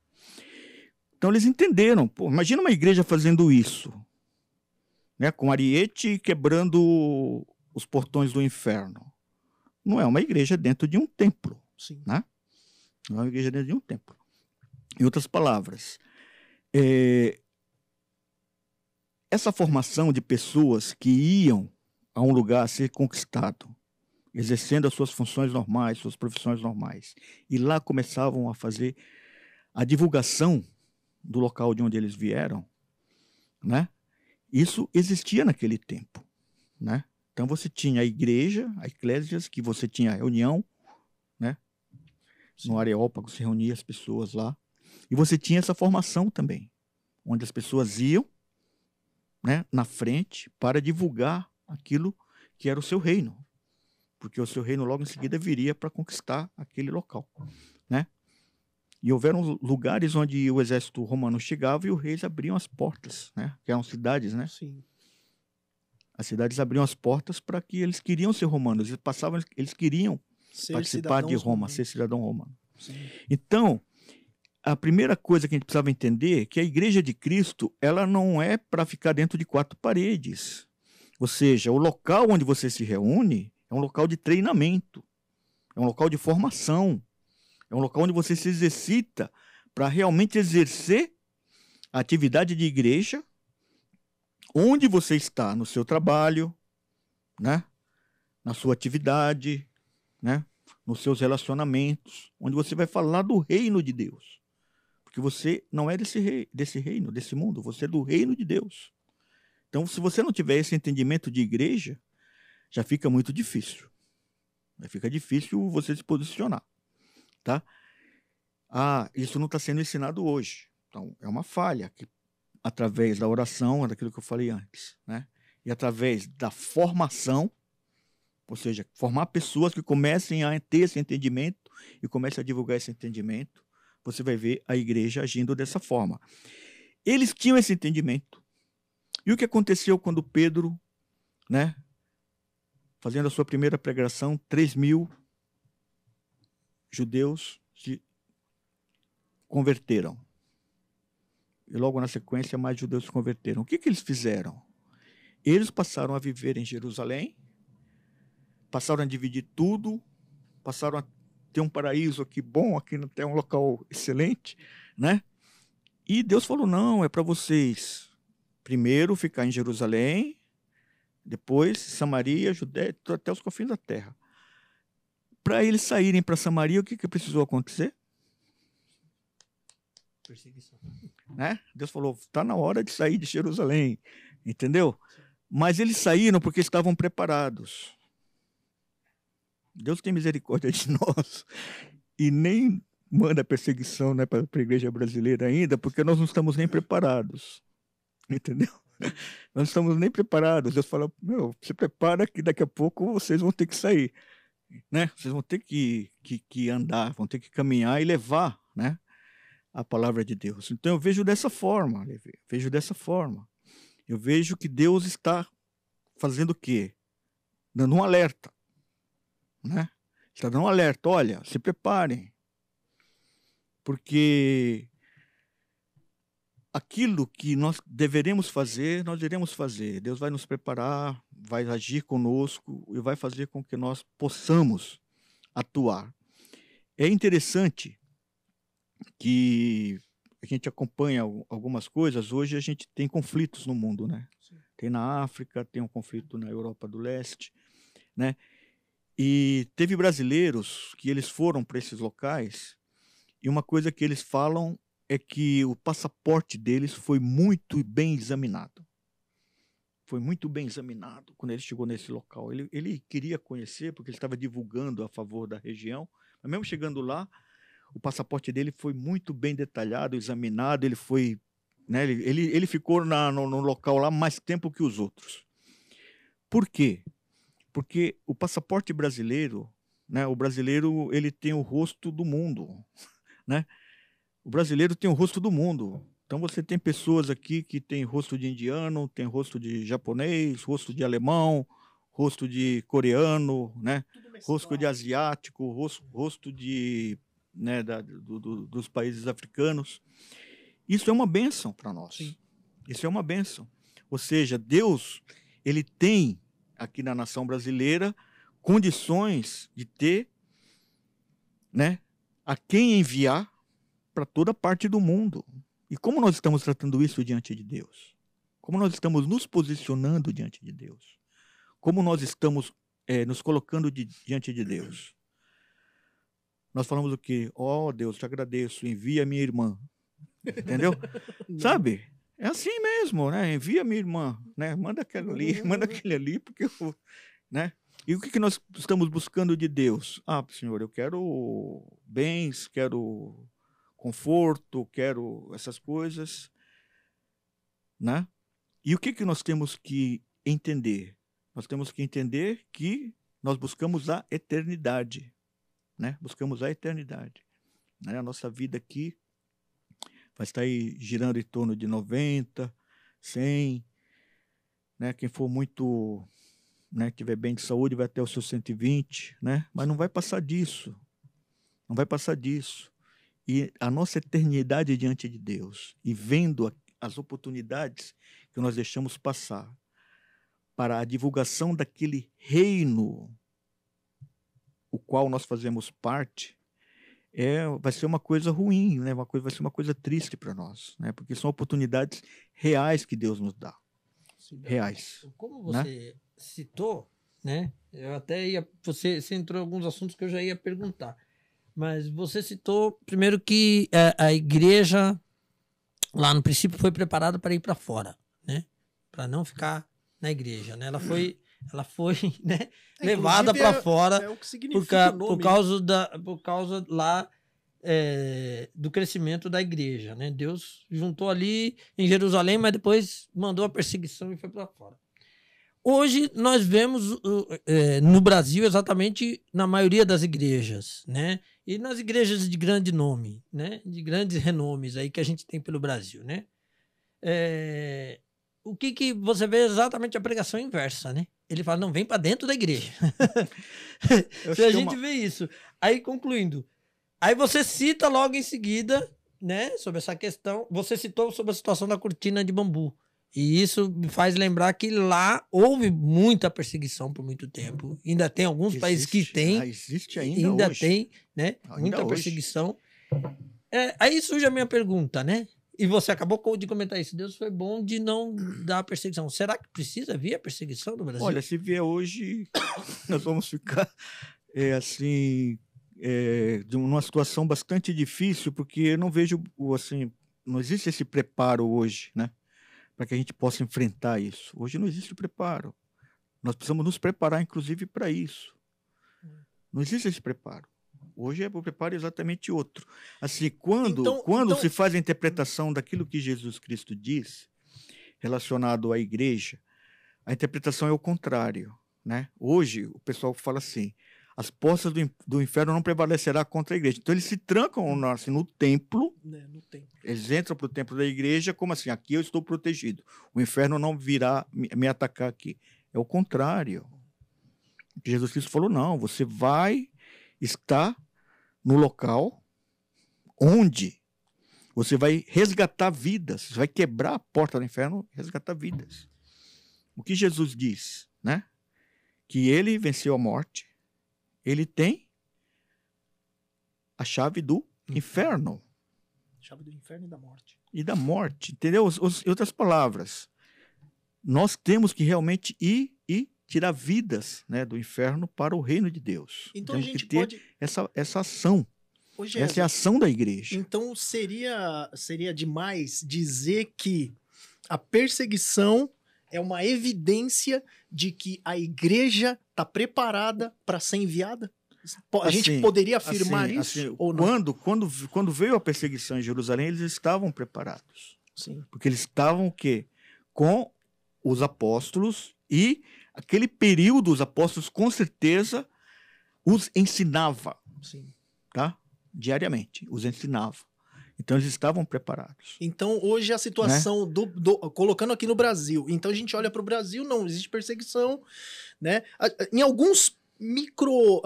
Então eles entenderam. Pô, imagina uma igreja fazendo isso, né? Com ariete quebrando os portões do inferno. Não é uma igreja dentro de um templo. Sim. Né? Não é uma igreja dentro de um templo. Em outras palavras, essa formação de pessoas que iam a um lugar a ser conquistado, exercendo as suas funções normais, suas profissões normais, e lá começavam a fazer a divulgação do local de onde eles vieram, né? Isso existia naquele tempo, né? Então você tinha a igreja, a eclésias, que você tinha a reunião, né? No Areópago se reunia as pessoas lá, e você tinha essa formação também, onde as pessoas iam, né, na frente para divulgar aquilo que era o seu reino, porque o seu reino logo em seguida viria para conquistar aquele local, né? E houveram lugares onde o exército romano chegava e os reis abriam as portas, né? Que eram cidades, né? Sim. As cidades abriam as portas para que eles queriam ser romanos, eles queriam participar de Roma, ser cidadão romano. Sim. Então, a primeira coisa que a gente precisava entender é que a Igreja de Cristo, ela não é para ficar dentro de 4 paredes. Ou seja, o local onde você se reúne é um local de treinamento, é um local de formação, é um local onde você se exercita para realmente exercer a atividade de igreja onde você está, no seu trabalho, né? Na sua atividade, né? Nos seus relacionamentos, onde você vai falar do reino de Deus. Porque você não é desse reino, desse mundo, você é do reino de Deus. Então, se você não tiver esse entendimento de igreja, já fica muito difícil. Vai ficar difícil você se posicionar. Tá? Isso não está sendo ensinado hoje. Então, é uma falha que, através da oração, daquilo que eu falei antes, né? E através da formação, ou seja, formar pessoas que comecem a ter esse entendimento e comecem a divulgar esse entendimento, você vai ver a igreja agindo dessa forma. Eles tinham esse entendimento. E o que aconteceu quando Pedro, né, fazendo a sua primeira pregação, 3.000 judeus se converteram. E logo na sequência, mais judeus se converteram. O que eles fizeram? Eles passaram a viver em Jerusalém, passaram a dividir tudo, passaram a ter um paraíso aqui bom, aqui tem um local excelente, né? E Deus falou, não, é para vocês primeiro ficar em Jerusalém, depois Samaria, Judéia, até os confins da terra. Para eles saírem para Samaria, o que precisou acontecer? Perseguição. Né? Deus falou, está na hora de sair de Jerusalém, entendeu? Mas eles saíram porque estavam preparados. Deus tem misericórdia de nós e nem manda perseguição, né, para a igreja brasileira ainda, porque nós não estamos nem preparados, entendeu? Nós não estamos nem preparados. Deus fala, se prepara que daqui a pouco vocês vão ter que sair, né? Vocês vão ter que andar, vão ter que caminhar e levar, né, a palavra de Deus. Então eu vejo dessa forma, Eu vejo que Deus está fazendo o quê? Dando um alerta, né? Está dando um alerta, olha, se preparem, porque aquilo que nós deveremos fazer, nós iremos fazer. Deus vai nos preparar, vai agir conosco e vai fazer com que nós possamos atuar. É interessante que a gente acompanha algumas coisas. Hoje a gente tem conflitos no mundo, né? Sim. Tem na África, tem um conflito na Europa do Leste, né? E teve brasileiros que eles foram para esses locais e uma coisa que eles falam é que o passaporte deles foi muito bem examinado. Foi muito bem examinado quando ele chegou nesse local. Ele queria conhecer porque ele estava divulgando a favor da região, mas mesmo chegando lá, o passaporte dele foi muito bem detalhado, examinado. Ele foi, né, ele ficou no local lá mais tempo que os outros. Por quê? Porque o passaporte brasileiro, né, o brasileiro ele tem o rosto do mundo, né? O brasileiro tem o rosto do mundo. Então você tem pessoas aqui que tem rosto de indiano, tem rosto de japonês, rosto de alemão, rosto de coreano, né? Rosto de asiático, rosto de, né, dos países africanos. Isso é uma bênção para nós. Sim. Isso é uma bênção. Ou seja, Deus, ele tem aqui na nação brasileira condições de ter, né, a quem enviar para toda parte do mundo. E como nós estamos tratando isso diante de Deus? Como nós estamos nos posicionando diante de Deus. Como nós estamos nos colocando diante de Deus. Nós falamos o quê? Ó Deus, te agradeço, envia minha irmã. Entendeu? Sabe? É assim mesmo, né? Envia minha irmã, né? Manda aquela ali, manda aquele ali, porque eu, né? E o que nós estamos buscando de Deus? Ah, Senhor, eu quero bens, quero conforto, quero essas coisas, né? E o que nós temos que entender? Nós temos que entender que nós buscamos a eternidade, né? Buscamos a eternidade, né? A nossa vida aqui vai estar aí girando em torno de 90, 100, né? Quem for muito, né, tiver bem de saúde vai até os seus 120, né? Mas não vai passar disso. Não vai passar disso. E a nossa eternidade diante de Deus, e vendo as oportunidades que nós deixamos passar para a divulgação daquele reino o qual nós fazemos parte, vai ser uma coisa ruim, né? Vai ser uma coisa triste para nós, né? Porque são oportunidades reais que Deus nos dá. Reais. Como você citou, né? Eu até ia. Você entrou em alguns assuntos que eu já ia perguntar. Mas você citou, primeiro, que a igreja, lá no princípio, foi preparada para ir para fora, né? Para não ficar na igreja, né? Ela foi né, levada para fora o que significa o nome, por causa lá do crescimento da igreja, né? Deus juntou ali em Jerusalém, mas depois mandou a perseguição e foi para fora. Hoje nós vemos no Brasil exatamente na maioria das igrejas, né? E nas igrejas de grande nome, né? De grandes renomes aí que a gente tem pelo Brasil, né? O que você vê exatamente a pregação inversa, né? Ele fala, não, vem para dentro da igreja. Se a gente vê isso. Aí, concluindo, aí você cita logo em seguida, né, sobre essa questão, você citou sobre a situação da cortina de bambu. E isso me faz lembrar que lá houve muita perseguição por muito tempo. Ainda tem alguns países que tem. Existe ainda hoje. Tem, né? Ainda muita hoje. Perseguição. Aí surge a minha pergunta, né? E você acabou de comentar isso. Deus foi bom de não dar perseguição. Será que precisa vir a perseguição no Brasil? Olha, se vier hoje, nós vamos ficar assim, numa situação bastante difícil, porque eu não vejo, assim, não existe esse preparo hoje, né? Para que a gente possa enfrentar isso. Hoje não existe o preparo. Nós precisamos nos preparar, inclusive, para isso. Não existe esse preparo. Hoje o preparo é exatamente outro. Assim, quando se faz a interpretação daquilo que Jesus Cristo diz, relacionado à igreja, a interpretação é o contrário, né? Hoje o pessoal fala assim, as portas do inferno não prevalecerá contra a igreja. Então eles se trancam assim, no templo, eles entram para o templo da igreja como assim, aqui eu estou protegido, o inferno não virá me atacar aqui. É o contrário. Jesus Cristo falou, não, você vai estar no local onde você vai resgatar vidas, você vai quebrar a porta do inferno e resgatar vidas. O que Jesus diz, né? Que ele venceu a morte, ele tem a chave do inferno. Chave do inferno e da morte. E da morte, entendeu? Em outras palavras, nós temos que realmente ir e tirar vidas, né, do inferno para o reino de Deus. Então temos a gente que ter essa ação. Essa é a ação da igreja. Então seria demais dizer que a perseguição é uma evidência de que a igreja está preparada para ser enviada? A gente poderia afirmar isso? Ou não? Quando veio a perseguição em Jerusalém, eles estavam preparados. Sim. Porque eles estavam o quê? Com os apóstolos, e aquele período os apóstolos com certeza os ensinava. Sim. Tá? Diariamente, os ensinava. Então eles estavam preparados. Então hoje a situação, né? Colocando aqui no Brasil, então a gente olha para o Brasil, não existe perseguição, né? Em alguns micro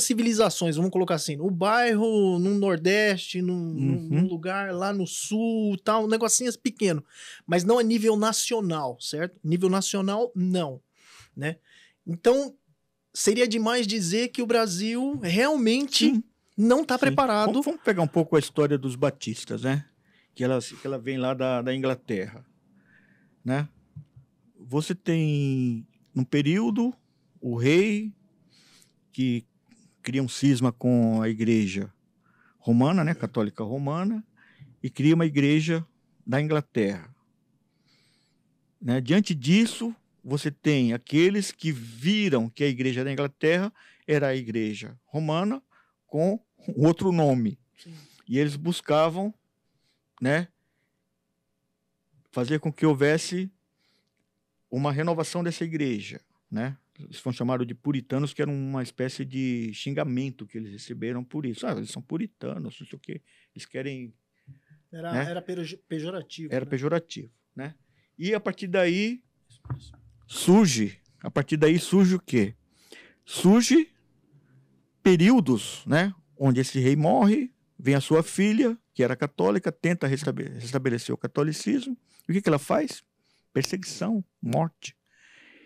civilizações, vamos colocar assim, no bairro, no Nordeste, num lugar lá no Sul, tal, um negocinho pequeno, mas não a nível nacional, certo? Nível nacional, não, né? Então seria demais dizer que o Brasil realmente... Sim. Não está preparado. Vamos pegar um pouco a história dos batistas, né? Que ela vem lá da Inglaterra. né? Você tem, num período, o rei que cria um cisma com a igreja romana, né? Católica romana, e cria uma igreja da Inglaterra. Né? Diante disso, você tem aqueles que viram que a igreja da Inglaterra era a igreja romana com outro nome. Sim. E eles buscavam, né, fazer com que houvesse uma renovação dessa igreja. Né? Eles foram chamados de puritanos, que era uma espécie de xingamento que eles receberam por isso. Eles são puritanos, não sei o quê. Eles querem... Era pejorativo. Era pejorativo, né? E a partir daí surge o quê? Surge períodos, né, onde esse rei morre, vem a sua filha, que era católica, tenta restabelecer o catolicismo. E o que ela faz? Perseguição, morte.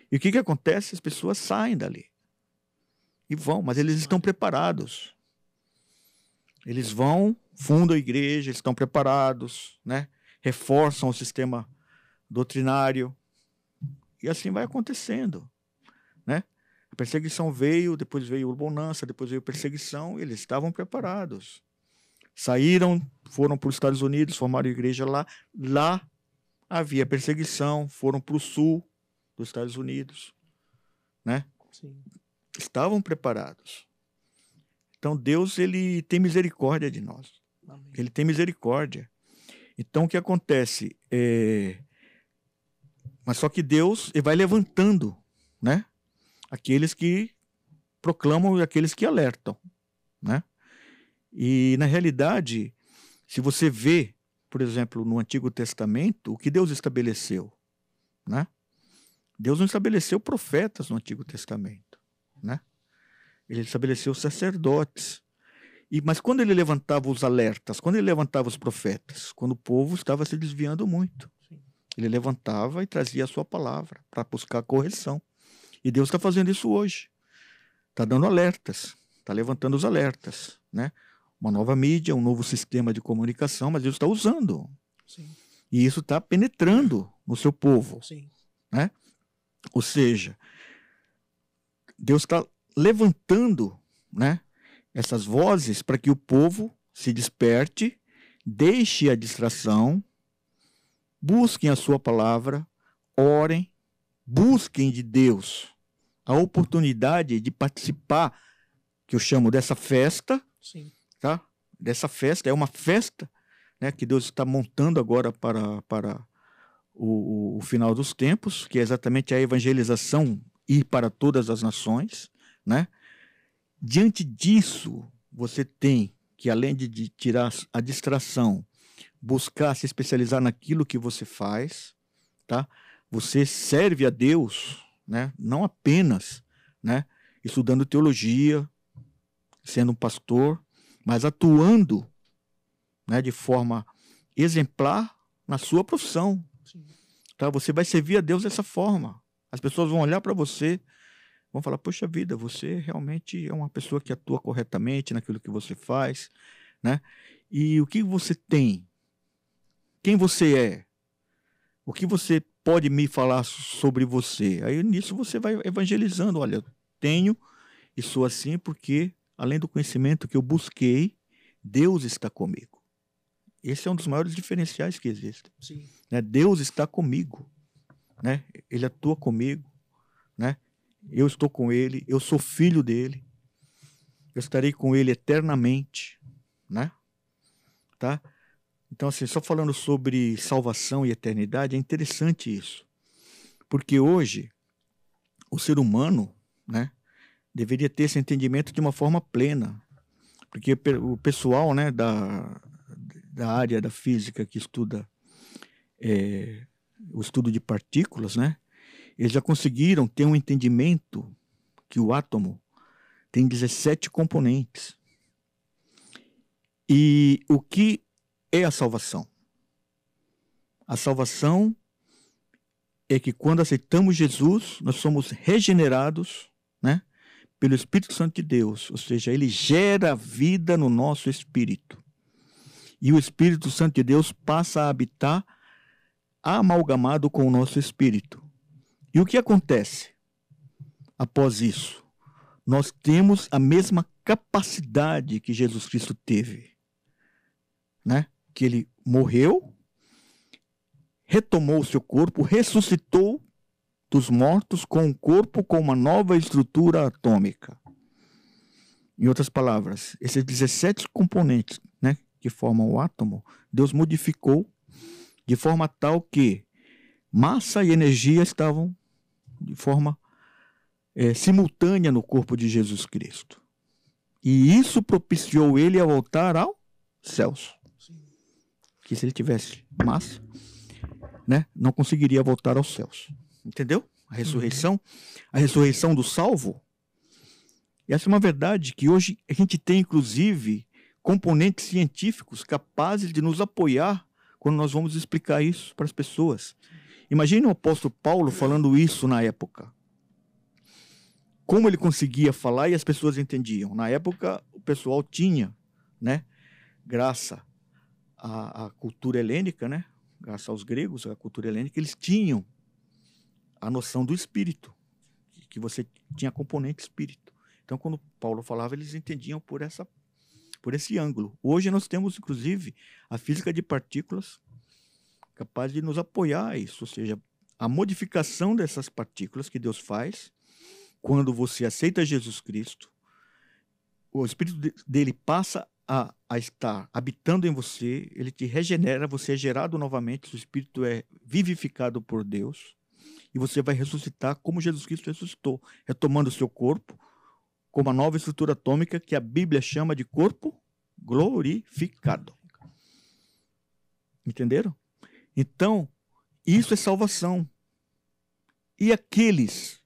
E o que acontece? As pessoas saem dali. E vão, mas eles estão preparados. Eles vão, fundam a igreja, estão preparados, né? Reforçam o sistema doutrinário. E assim vai acontecendo, né? A perseguição veio, depois veio a bonança, depois veio a perseguição, eles estavam preparados. Saíram, foram para os Estados Unidos, formaram a igreja lá. Lá havia perseguição, foram para o sul dos Estados Unidos, né? Sim. Estavam preparados. Então Deus, ele tem misericórdia de nós. Amém. Ele tem misericórdia. Então o que acontece? Mas só que Deus, ele vai levantando, né, aqueles que proclamam e aqueles que alertam, né? E na realidade, se você vê, por exemplo, no Antigo Testamento, o que Deus estabeleceu, né? Deus não estabeleceu profetas no Antigo Testamento, né? Ele estabeleceu sacerdotes. Mas quando ele levantava os alertas, quando ele levantava os profetas, quando o povo estava se desviando muito, Sim. Ele levantava e trazia a sua palavra para buscar correção. E Deus está fazendo isso hoje. Está dando alertas, está levantando os alertas, né? Uma nova mídia, um novo sistema de comunicação, mas Deus está usando. Sim. E isso está penetrando no seu povo. Sim. Né? Ou seja, Deus está levantando, né, essas vozes para que o povo se desperte, deixe a distração, busquem a sua palavra, orem, busquem de Deus a oportunidade de participar, que eu chamo dessa festa. Sim. Tá? Dessa festa, é uma festa, né, que Deus está montando agora para o final dos tempos, que é exatamente a evangelização ir para todas as nações, né? Diante disso, você tem que, além de tirar a distração, buscar se especializar naquilo que você faz, tá? Você serve a Deus, né? Não apenas, né, estudando teologia, sendo um pastor, mas atuando, né, de forma exemplar na sua profissão. Sim. Tá? Você vai servir a Deus dessa forma. As pessoas vão olhar para você, vão falar, poxa vida, você realmente é uma pessoa que atua corretamente naquilo que você faz, né? E o que você tem? Quem você é? O que você pode me falar sobre você? Aí nisso você vai evangelizando. Olha, eu tenho e sou assim porque, além do conhecimento que eu busquei, Deus está comigo. Esse é um dos maiores diferenciais que existem. Sim. Né? Deus está comigo. Né? Ele atua comigo. Né? Eu estou com Ele. Eu sou filho dEle. Eu estarei com Ele eternamente. Né? Tá? Então, assim, só falando sobre salvação e eternidade, é interessante isso. Porque hoje, o ser humano, né, deveria ter esse entendimento de uma forma plena. Porque o pessoal, né, da área da física que estuda o estudo de partículas, né, eles já conseguiram ter um entendimento que o átomo tem 17 componentes. E o que é a salvação? A salvação é que quando aceitamos Jesus, nós somos regenerados, né, pelo Espírito Santo de Deus, ou seja, ele gera vida no nosso espírito. E o Espírito Santo de Deus passa a habitar amalgamado com o nosso espírito. E o que acontece após isso? Nós temos a mesma capacidade que Jesus Cristo teve, né? Que ele morreu, retomou o seu corpo, ressuscitou dos mortos com um corpo com uma nova estrutura atômica. Em outras palavras, esses 17 componentes, né, que formam o átomo, Deus modificou de forma tal que massa e energia estavam de forma simultânea no corpo de Jesus Cristo. E isso propiciou ele a voltar aos céus. Que se ele tivesse massa, né, não conseguiria voltar aos céus. Entendeu? A ressurreição do salvo. E essa é uma verdade que hoje a gente tem, inclusive, componentes científicos capazes de nos apoiar quando nós vamos explicar isso para as pessoas. Imagine o apóstolo Paulo falando isso na época. Como ele conseguia falar e as pessoas entendiam. Na época, o pessoal tinha, né, graças à cultura helênica, né, graças aos gregos, a cultura helênica, eles tinham a noção do espírito, que você tinha componente espírito. Então, quando Paulo falava, eles entendiam por esse ângulo. Hoje nós temos, inclusive, a física de partículas capaz de nos apoiar a isso, ou seja, a modificação dessas partículas que Deus faz quando você aceita Jesus Cristo, o espírito dele passa a estar habitando em você, ele te regenera, você é gerado novamente, o espírito é vivificado por Deus, e você vai ressuscitar como Jesus Cristo ressuscitou, retomando o seu corpo com uma nova estrutura atômica que a Bíblia chama de corpo glorificado. Entenderam? Então, isso é salvação. E aqueles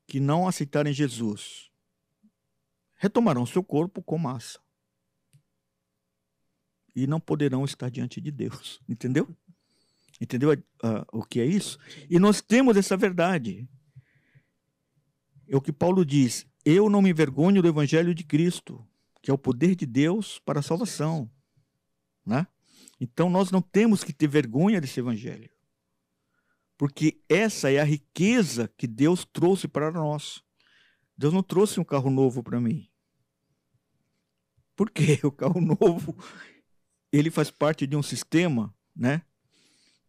que não aceitarem Jesus retomarão seu corpo com massa e não poderão estar diante de Deus. Entendeu? Entendeu o que é isso? E nós temos essa verdade. É o que Paulo diz: eu não me envergonho do evangelho de Cristo, que é o poder de Deus para a salvação. Né? Então nós não temos que ter vergonha desse evangelho, porque essa é a riqueza que Deus trouxe para nós. Deus não trouxe um carro novo para mim. Por quê? O carro novo, ele faz parte de um sistema, né,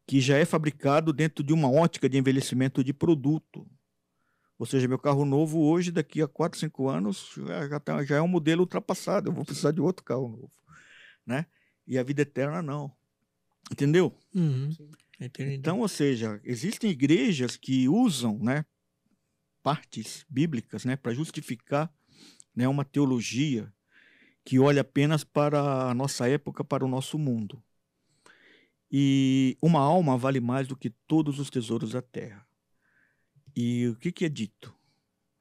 que já é fabricado dentro de uma ótica de envelhecimento de produto. Ou seja, meu carro novo hoje, daqui a 4, 5 anos, já é um modelo ultrapassado. Eu vou precisar de outro carro novo. Né? E a vida eterna não. Entendeu? Uhum. Então, ou seja, existem igrejas que usam, né, partes bíblicas, né, para justificar, né, uma teologia que olha apenas para a nossa época, para o nosso mundo. E uma alma vale mais do que todos os tesouros da terra. E o que é dito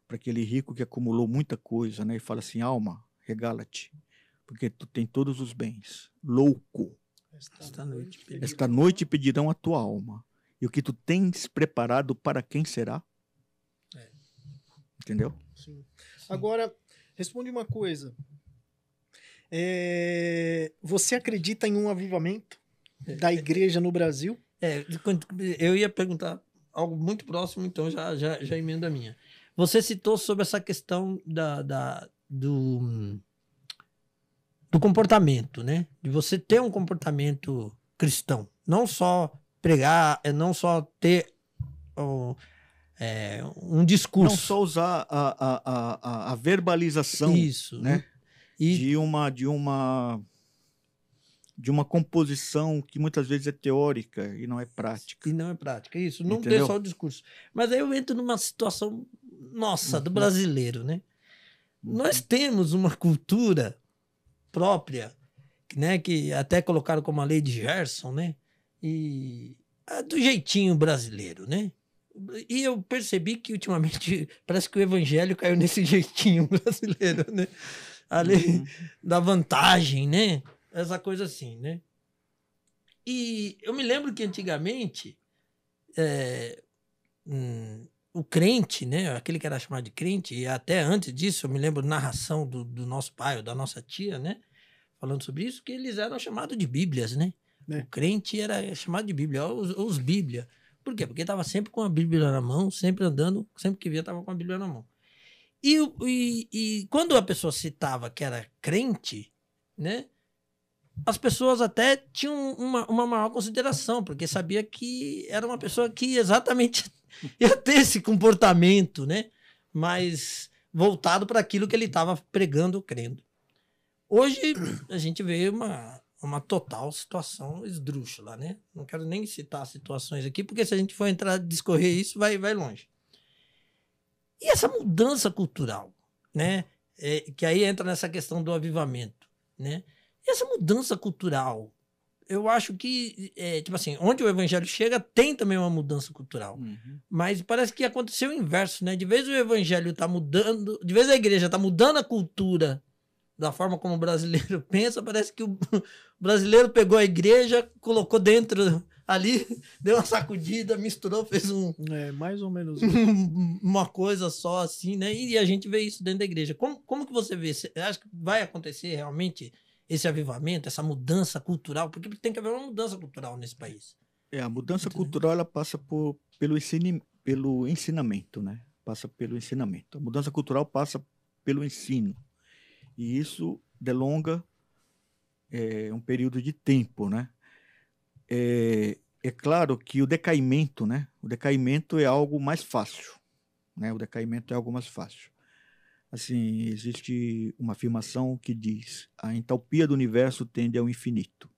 para aquele rico que acumulou muita coisa, né, e fala assim: alma, regala-te, porque tu tem todos os bens. Louco! Esta noite pedirão a tua alma. E o que tu tens preparado para quem será? Entendeu? Sim. Agora, responde uma coisa. Você acredita em um avivamento da igreja no Brasil? Eu ia perguntar algo muito próximo, então já emendo a minha. Você citou sobre essa questão do comportamento, né? De você ter um comportamento cristão. Não só pregar, não só ter um discurso. Não só usar a verbalização. Isso, né? De uma composição que muitas vezes é teórica e não é prática. Isso. Não Entendeu? ter só o discurso. Mas aí eu entro numa situação nossa, do brasileiro, né? Nós temos uma cultura própria, né, que até colocaram como a lei de Gerson, né, e do jeitinho brasileiro, né, e eu percebi que ultimamente parece que o evangelho caiu nesse jeitinho brasileiro, né, a lei da vantagem, né, essa coisa assim, né, e eu me lembro que antigamente o crente, né, aquele que era chamado de crente, e até antes disso, eu me lembro narração do nosso pai ou da nossa tia, né, falando sobre isso, que eles eram chamados de bíblias, né? É. O crente era chamado de Bíblia, os Bíblia. Por quê? Porque estava sempre com a Bíblia na mão, sempre andando, sempre que via estava com a Bíblia na mão. E quando a pessoa citava que era crente, né, as pessoas até tinham uma maior consideração, porque sabia que era uma pessoa que exatamente ia ter esse comportamento, né, mais voltado para aquilo que ele estava pregando, crendo. Hoje a gente vê uma total situação esdrúxula, né? Não quero nem citar situações aqui, porque se a gente for entrar discorrer isso, vai longe. E essa mudança cultural, né? Que aí entra nessa questão do avivamento, né? E essa mudança cultural, eu acho que, tipo assim, onde o evangelho chega, tem também uma mudança cultural. Uhum. Mas parece que aconteceu o inverso, né? De vez o evangelho está mudando, de vez a igreja está mudando a cultura da forma como o brasileiro pensa, parece que o brasileiro pegou a igreja, colocou dentro ali, deu uma sacudida, misturou, fez Mais ou menos. uma coisa só assim, né? E a gente vê isso dentro da igreja. Como que você vê? Você acha que vai acontecer realmente esse avivamento, essa mudança cultural? Porque tem que haver uma mudança cultural nesse país. A mudança cultural ela passa pelo ensinamento, né? Passa pelo ensinamento. A mudança cultural passa pelo ensino. E isso delonga um período de tempo, né? É claro que o decaimento, né? O decaimento é algo mais fácil, né? O decaimento é algo mais fácil. Assim, existe uma afirmação que diz: a entalpia do universo tende ao infinito.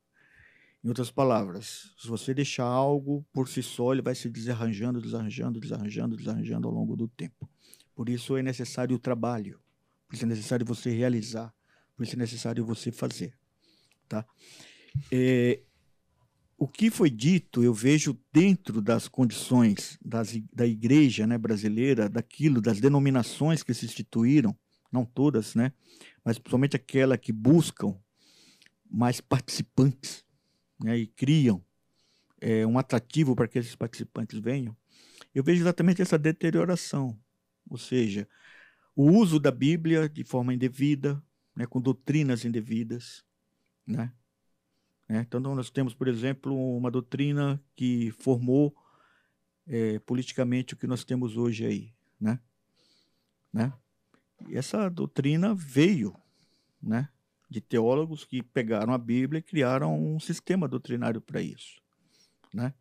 Em outras palavras, se você deixar algo por si só, ele vai se desarranjando ao longo do tempo. Por isso é necessário o trabalho, por isso é necessário você realizar, por isso é necessário você fazer, tá? O que foi dito, eu vejo dentro das condições da igreja, né, brasileira, das denominações que se instituíram, não todas, né, mas principalmente aquela que buscam mais participantes, né, e criam um atrativo para que esses participantes venham. Eu vejo exatamente essa deterioração, ou seja, o uso da Bíblia de forma indevida, né, com doutrinas indevidas, né? Então, nós temos, por exemplo, uma doutrina que formou politicamente o que nós temos hoje aí, né? E essa doutrina veio, né, de teólogos que pegaram a Bíblia e criaram um sistema doutrinário para isso, né?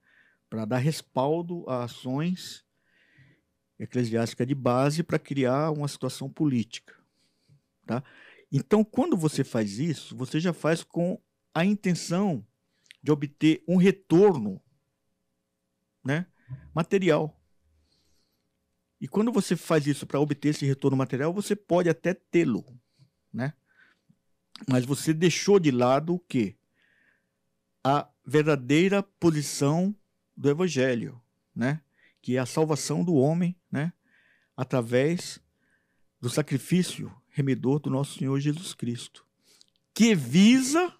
Para dar respaldo a ações eclesiásticas de base para criar uma situação política, tá? Então, quando você faz isso, você já faz com a intenção de obter um retorno, né, material. E quando você faz isso para obter esse retorno material, você pode até tê-lo, né? Mas você deixou de lado o quê? A verdadeira posição do Evangelho, né? Que é a salvação do homem, né, através do sacrifício remidor do nosso Senhor Jesus Cristo, que visa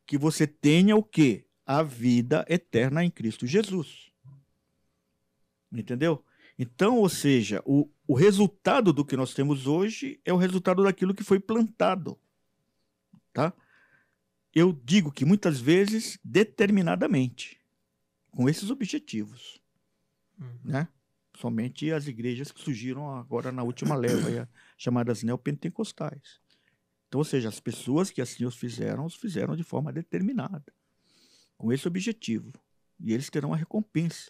que você tenha o quê? A vida eterna em Cristo Jesus. Entendeu? Então, ou seja, o resultado do que nós temos hoje é o resultado daquilo que foi plantado. Tá? Eu digo que muitas vezes determinadamente, com esses objetivos. Né? Somente as igrejas que surgiram agora na última leva, chamadas neopentecostais. Então, ou seja, as pessoas que assim os fizeram de forma determinada, com esse objetivo. E eles terão a recompensa,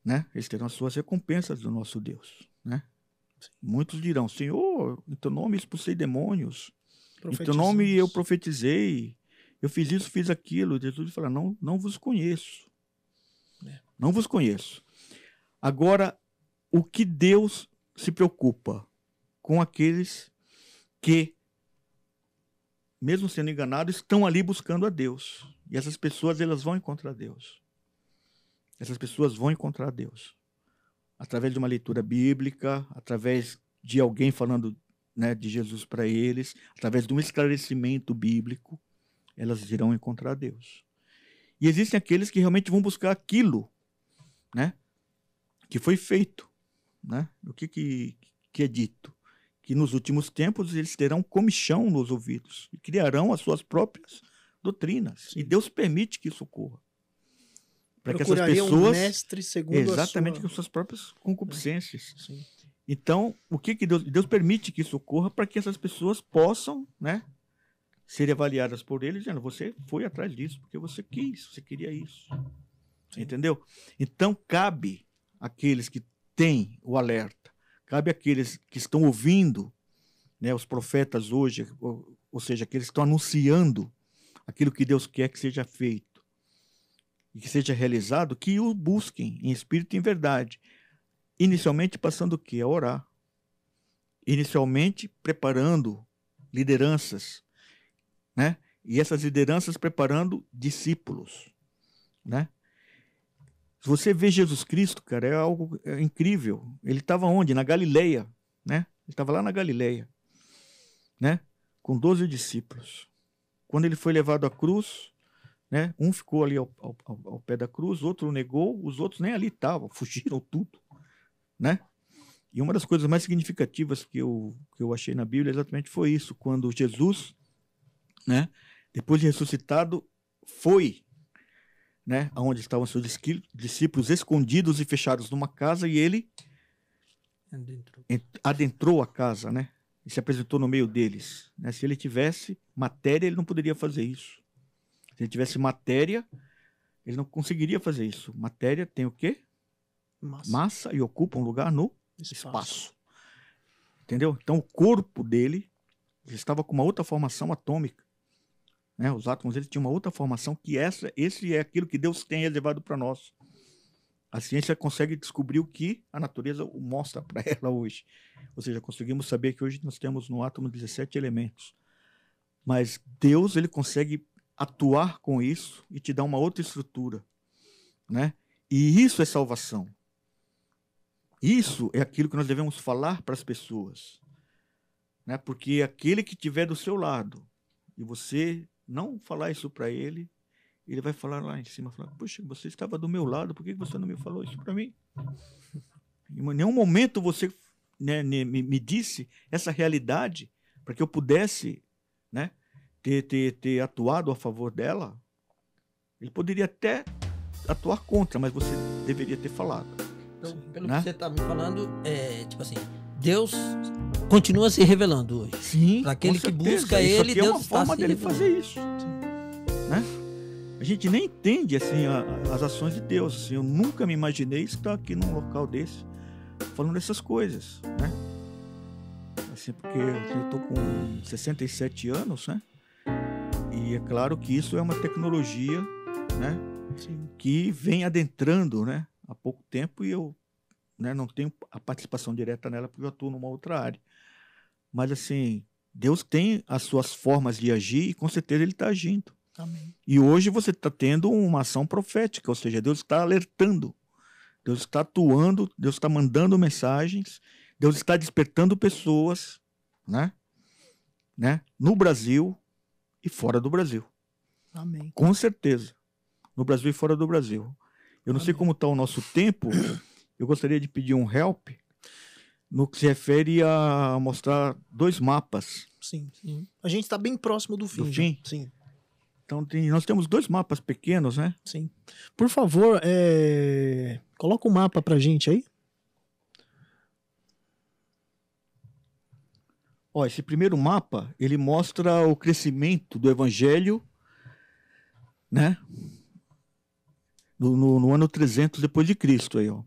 né? Eles terão as suas recompensas do nosso Deus, né? Muitos dirão: Senhor, em teu nome expulsei demônios, em teu nome eu profetizei, eu fiz isso, fiz aquilo. Jesus fala: não vos conheço. Não vos conheço. Agora, o que Deus se preocupa com aqueles que, mesmo sendo enganados, estão ali buscando a Deus. E essas pessoas, elas vão encontrar Deus. Essas pessoas vão encontrar Deus. Através de uma leitura bíblica, através de alguém falando, né, de Jesus para eles, através de um esclarecimento bíblico, elas irão encontrar Deus. E existem aqueles que realmente vão buscar aquilo, né, que foi feito. Né? O que é dito? Que nos últimos tempos eles terão comichão nos ouvidos e criarão as suas próprias doutrinas. E Deus permite que isso ocorra. Para que essas Procuraria pessoas... um mestre segundo exatamente, com suas próprias concupiscências. Então, o que Deus permite que isso ocorra para que essas pessoas possam, né, serem avaliadas por ele, dizendo, você foi atrás disso, porque você quis, você queria isso. Entendeu? Então, cabe àqueles que têm o alerta, cabe àqueles que estão ouvindo, né, os profetas hoje, ou seja, aqueles que estão anunciando aquilo que Deus quer que seja feito e que seja realizado, que o busquem em espírito e em verdade. Inicialmente passando o quê? A orar. Inicialmente preparando lideranças, né? E essas lideranças preparando discípulos, né? Se você vê Jesus Cristo, cara, é algo incrível. Ele estava onde? Na Galileia, né? Ele estava lá na Galileia, né? Com 12 discípulos. Quando ele foi levado à cruz, né? Um ficou ali ao pé da cruz, outro o negou, os outros nem ali estavam, fugiram tudo, né? E uma das coisas mais significativas que eu achei na Bíblia exatamente foi isso, quando Jesus, né, depois de ressuscitado, foi, né, onde estavam seus discípulos escondidos e fechados numa casa, e ele adentrou a casa, né, e se apresentou no meio deles, né? Se ele tivesse matéria, ele não poderia fazer isso. Se ele tivesse matéria, ele não conseguiria fazer isso. Matéria tem o quê? Massa, e ocupa um lugar no espaço. Entendeu? Então o corpo dele estava com uma outra formação atômica, né? Os átomos eles tinham uma outra formação, que esse é aquilo que Deus tem reservado para nós. A ciência consegue descobrir o que a natureza mostra para ela hoje. Ou seja, conseguimos saber que hoje nós temos no átomo 17 elementos. Mas Deus ele consegue atuar com isso e te dar uma outra estrutura, né? E isso é salvação. Isso é aquilo que nós devemos falar para as pessoas, né? Porque aquele que estiver do seu lado e você não falar isso para ele, ele vai falar lá em cima, falar, puxa, você estava do meu lado, por que você não me falou isso para mim? Em nenhum momento você, né, me disse essa realidade para que eu pudesse, né, ter atuado a favor dela. Ele poderia até atuar contra, mas você deveria ter falado. Então, pelo que você está me falando, tipo assim, Deus continua se revelando hoje. Sim, para aquele que busca ele, Deus é uma forma dele fazer isso, né? A gente nem entende assim as ações de Deus. Assim, eu nunca me imaginei estar aqui num local desse falando dessas coisas, né? Assim, porque eu estou com 67 anos, né? E é claro que isso é uma tecnologia, né? Sim. Que vem adentrando, né? Há pouco tempo, e eu, né, não tenho a participação direta nela porque eu atuo numa outra área. Mas assim, Deus tem as suas formas de agir e com certeza Ele está agindo. Amém. E hoje você está tendo uma ação profética, ou seja, Deus está alertando, Deus está atuando, Deus está mandando mensagens, Deus está despertando pessoas, né? No Brasil e fora do Brasil. Amém. Com certeza. No Brasil e fora do Brasil. Eu não sei como está o nosso tempo. Eu gostaria de pedir um help no que se refere a mostrar 2 mapas. Sim, sim. A gente está bem próximo do fim. Do fim? Sim. Então, nós temos 2 mapas pequenos, né? Sim. Por favor, coloca o mapa pra gente aí. Ó, esse primeiro mapa, ele mostra o crescimento do Evangelho, né? No ano 300 depois de Cristo aí, ó.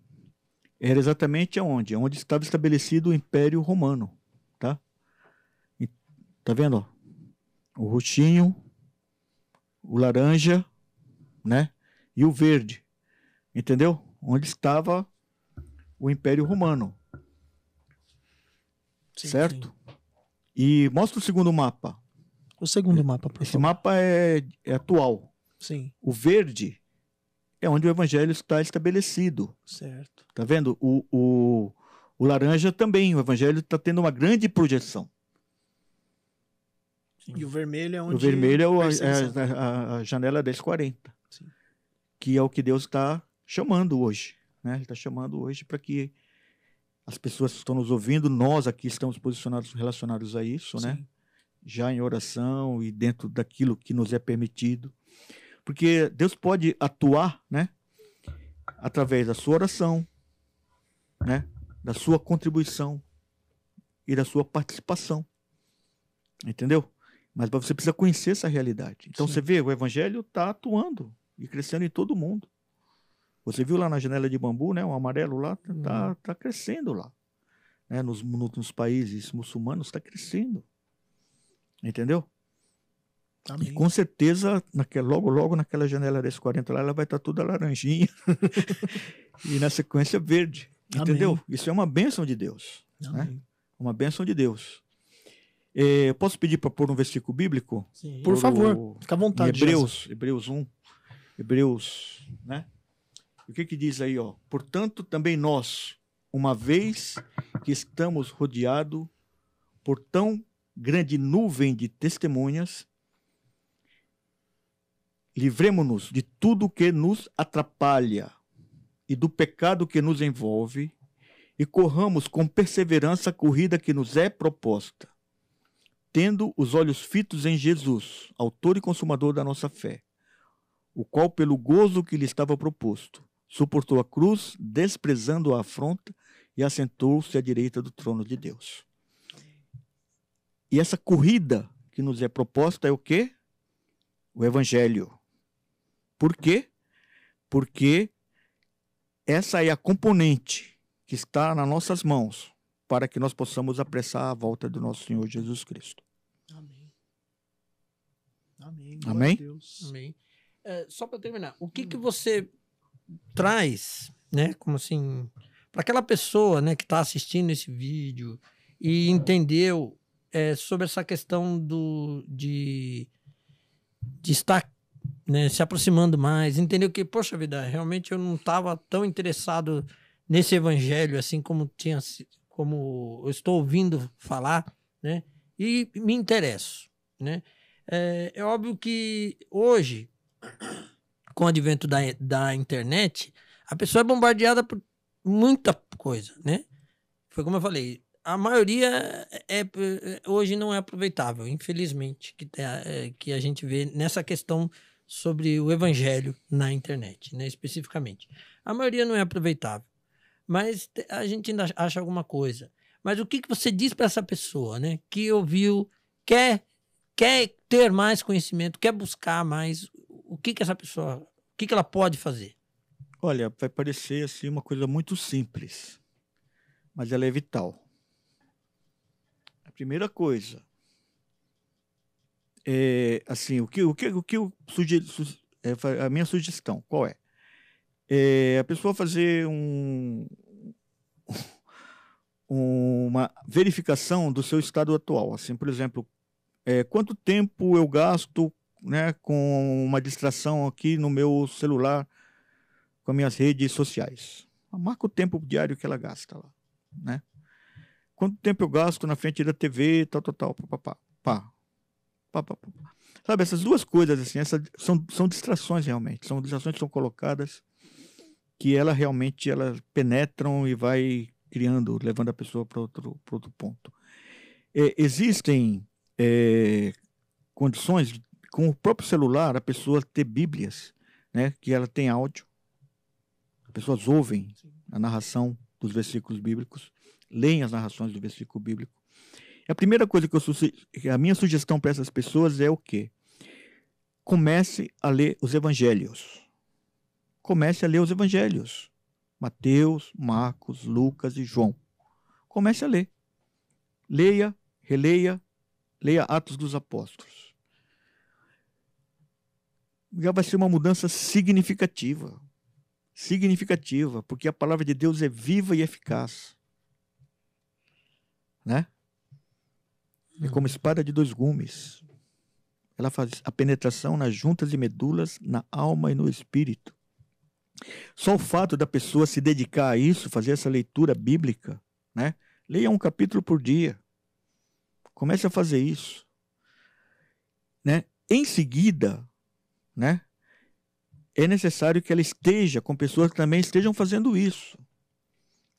Era exatamente aonde? Onde estava estabelecido o Império Romano, tá? E, tá vendo, ó? O roxinho, o laranja, né? E o verde. Entendeu? Onde estava o Império Romano. Sim, certo? Sim. E mostra o segundo mapa. O segundo mapa, por favor. Esse mapa é atual. Sim. O verde é onde o evangelho está estabelecido. Certo. Tá vendo? O laranja também. O evangelho está tendo uma grande projeção. Sim. E o vermelho é onde... O vermelho é a janela 1040. Sim. Que é o que Deus está chamando hoje. Né? Ele está chamando hoje para que as pessoas que estão nos ouvindo, nós aqui estamos posicionados relacionados a isso, sim, né? já em oração e dentro daquilo que nos é permitido. Porque Deus pode atuar, né, através da sua oração, né, da sua contribuição e da sua participação. Entendeu? Mas você precisa conhecer essa realidade. Então você vê, o evangelho está atuando e crescendo em todo mundo. Você viu lá na janela de bambu, né, o amarelo lá, tá crescendo lá. Né, nos países muçulmanos está crescendo. Entendeu? Amém. E com certeza, logo naquela janela desse 40 lá, ela vai estar toda laranjinha e na sequência verde. Entendeu? Amém. Isso é uma bênção de Deus. Amém. Né? Uma bênção de Deus. Posso pedir para pôr um versículo bíblico? Sim. Por favor, fica à vontade. Hebreus 1. Hebreus, né? O que diz aí, ó? Portanto, também nós, uma vez que estamos rodeados por tão grande nuvem de testemunhas, livremo-nos de tudo que nos atrapalha e do pecado que nos envolve e corramos com perseverança a corrida que nos é proposta, tendo os olhos fitos em Jesus, autor e consumador da nossa fé, o qual, pelo gozo que lhe estava proposto, suportou a cruz, desprezando a afronta, e assentou-se à direita do trono de Deus. E essa corrida que nos é proposta é o quê? O Evangelho. Por quê? Porque essa é a componente que está nas nossas mãos para que nós possamos apressar a volta do nosso Senhor Jesus Cristo. Amém. Amém. Amém? Glória a Deus. Amém. Só para terminar, o que você traz, né, como assim, para aquela pessoa, né, que está assistindo esse vídeo e entendeu sobre essa questão de estar, né, se aproximando mais, entendeu que, poxa vida, realmente eu não estava tão interessado nesse evangelho assim como eu estou ouvindo falar, né, e me interesso, né. É óbvio que hoje, com o advento da internet, a pessoa é bombardeada por muita coisa, né? Foi como eu falei, a maioria hoje não é aproveitável, infelizmente, que a gente vê nessa questão sobre o evangelho na internet, né, especificamente. A maioria não é aproveitável, mas a gente ainda acha alguma coisa. Mas o que você diz para essa pessoa, né, que ouviu, quer ter mais conhecimento, quer buscar mais, o que essa pessoa, o que ela pode fazer? Olha, vai parecer assim uma coisa muito simples, mas ela é vital. A primeira coisa é assim, a minha sugestão, qual é? A pessoa fazer uma verificação do seu estado atual. Assim, por exemplo, quanto tempo eu gasto, né, com uma distração aqui no meu celular, com as minhas redes sociais. Marca o tempo diário que ela gasta lá, né? Quanto tempo eu gasto na frente da TV, tal, pá. Sabe, essas duas coisas, assim, são distrações realmente, são distrações que são colocadas, que ela realmente penetram e vai criando, levando a pessoa para outro ponto. Existem condições, com o próprio celular, a pessoa ter bíblias, né, que ela tem áudio. As pessoas ouvem a narração dos versículos bíblicos, leem as narrações do versículo bíblico. E a primeira coisa a minha sugestão para essas pessoas é o quê? Comece a ler os evangelhos. Comece a ler os evangelhos. Mateus, Marcos, Lucas e João. Comece a ler. Leia, releia, leia Atos dos Apóstolos. Já vai ser uma mudança significativa. Significativa, porque a palavra de Deus é viva e eficaz. Né? É como espada de dois gumes. Ela faz a penetração nas juntas e medulas, na alma e no espírito. Só o fato da pessoa se dedicar a isso, fazer essa leitura bíblica, né? Leia um capítulo por dia. Comece a fazer isso. Né? Em seguida, né, é necessário que ela esteja com pessoas que também estejam fazendo isso.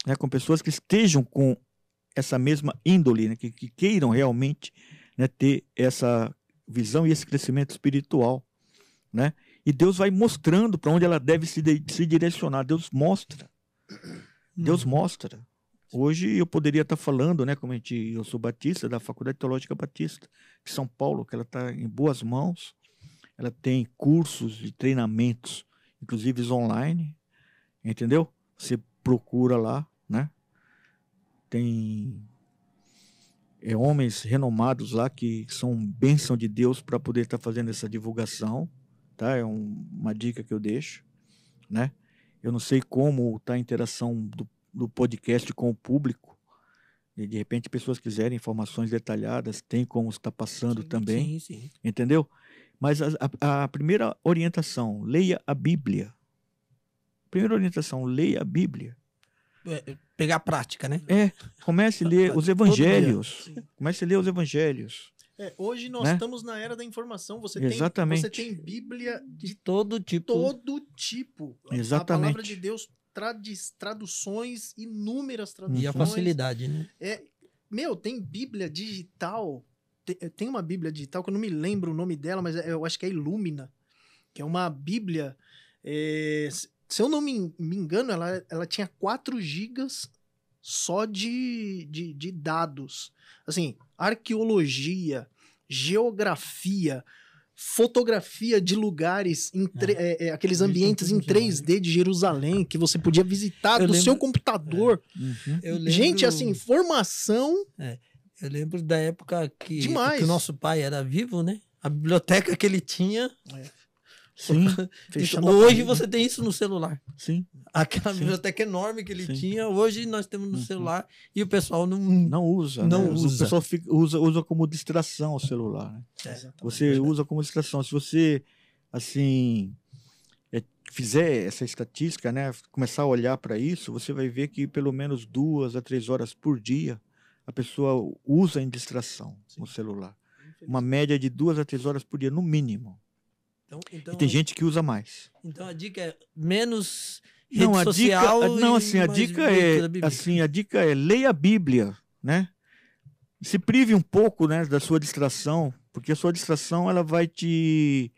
Né? Com pessoas que estejam com essa mesma índole, né? que queiram realmente né, ter essa visão e esse crescimento espiritual, né? E Deus vai mostrando para onde ela deve se direcionar. Deus mostra. Deus mostra. Hoje eu poderia estar falando, né, eu sou batista, da Faculdade Teológica Batista de São Paulo, que ela está em boas mãos. Ela tem cursos e treinamentos, inclusive online, entendeu? Você procura lá, né? Tem homens renomados lá que são bênção de Deus para poder estar fazendo essa divulgação, tá? É uma dica que eu deixo, né? Eu não sei como está a interação do podcast com o público. E de repente, pessoas quiserem informações detalhadas, tem como está passando também, sim. entendeu? Mas a primeira orientação, leia a Bíblia. Primeira orientação, leia a Bíblia. Pegar a prática, né? Comece a ler os evangelhos. Comece a ler os evangelhos. Hoje nós estamos na era da informação. Exatamente. Você tem Bíblia de todo tipo. Exatamente. A palavra de Deus traduções, inúmeras traduções. E a facilidade, né? Tem Bíblia digital. Tem uma Bíblia digital que eu não me lembro o nome dela, mas eu acho que é Illumina, que é uma Bíblia. Se eu não me engano, ela tinha 4 gigas só de dados. Assim, arqueologia, geografia, fotografia de lugares, aqueles ambientes em 3D de Jerusalém que você podia visitar seu computador. Gente, assim, informação... Eu lembro da época que o nosso pai era vivo, né? A biblioteca que ele tinha... Sim. Hoje você tem isso no celular. Sim. Aquela biblioteca enorme que ele tinha, hoje nós temos no celular e o pessoal não usa. O pessoal usa como distração o celular. Né? Você usa como distração. Se você, assim, fizer essa estatística, né, começar a olhar para isso, você vai ver que pelo menos 2 a 3 horas por dia a pessoa usa em distração o celular. Uma média de 2 a 3 horas por dia, no mínimo. Então, e tem gente que usa mais. Então a dica é menos rede social. A dica é leia a Bíblia, né? Se prive um pouco, né, da sua distração, porque a sua distração ela vai te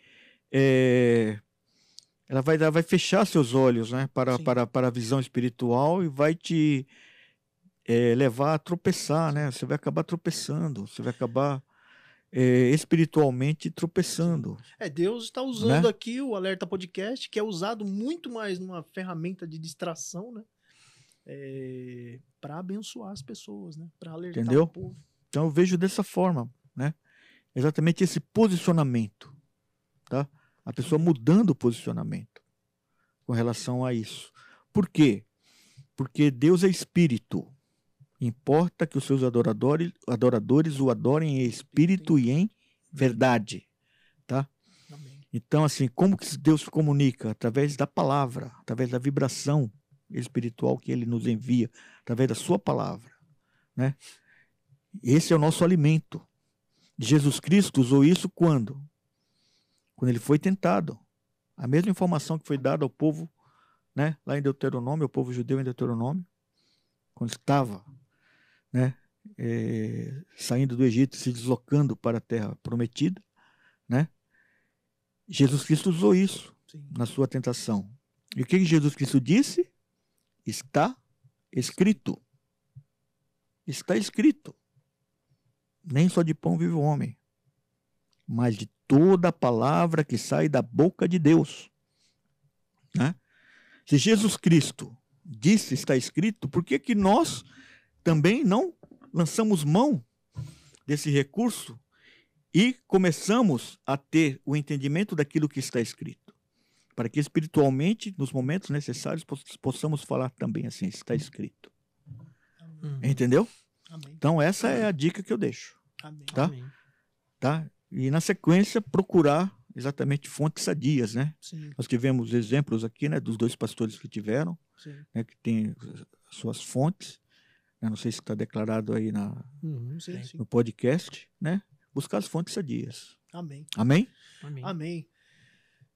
ela vai fechar seus olhos, né, para a visão espiritual e vai te levar a tropeçar, né? Você vai acabar tropeçando, você vai acabar espiritualmente tropeçando. Deus está usando aqui o Alerta Podcast, que é usado muito mais numa ferramenta de distração, né? Para abençoar as pessoas, né? Para alertar o povo. Então eu vejo dessa forma, né? Exatamente esse posicionamento, tá? A pessoa mudando o posicionamento com relação a isso. Por quê? Porque Deus é espírito. Importa que os seus adoradores o adorem em espírito e em verdade, tá? Então, assim, como que Deus se comunica? Através da palavra, através da vibração espiritual que Ele nos envia, através da sua palavra, né? Esse é o nosso alimento. Jesus Cristo usou isso quando? Quando Ele foi tentado. A mesma informação que foi dada ao povo, né, lá em Deuteronômio, ao povo judeu em Deuteronômio, quando estava, né, saindo do Egito, se deslocando para a terra prometida, né? Jesus Cristo usou isso na sua tentação. E o que Jesus Cristo disse? Está escrito. Está escrito. Nem só de pão vive o homem, mas de toda a palavra que sai da boca de Deus. Né? Se Jesus Cristo disse está escrito, por que nós também não lançamos mão desse recurso e começamos a ter o entendimento daquilo que está escrito? Para que espiritualmente, nos momentos necessários, possamos falar também assim, está escrito. Entendeu? Amém. Então essa é a dica que eu deixo. Amém. Tá? Amém. Tá? E na sequência procurar exatamente fontes sadias, né? Sim. Nós tivemos exemplos aqui, né, dos 2 pastores que tiveram, né, que tem suas fontes. Eu não sei se está declarado aí Sim. no podcast, né? Buscar as fontes sadias. Amém. Amém? Amém. Amém.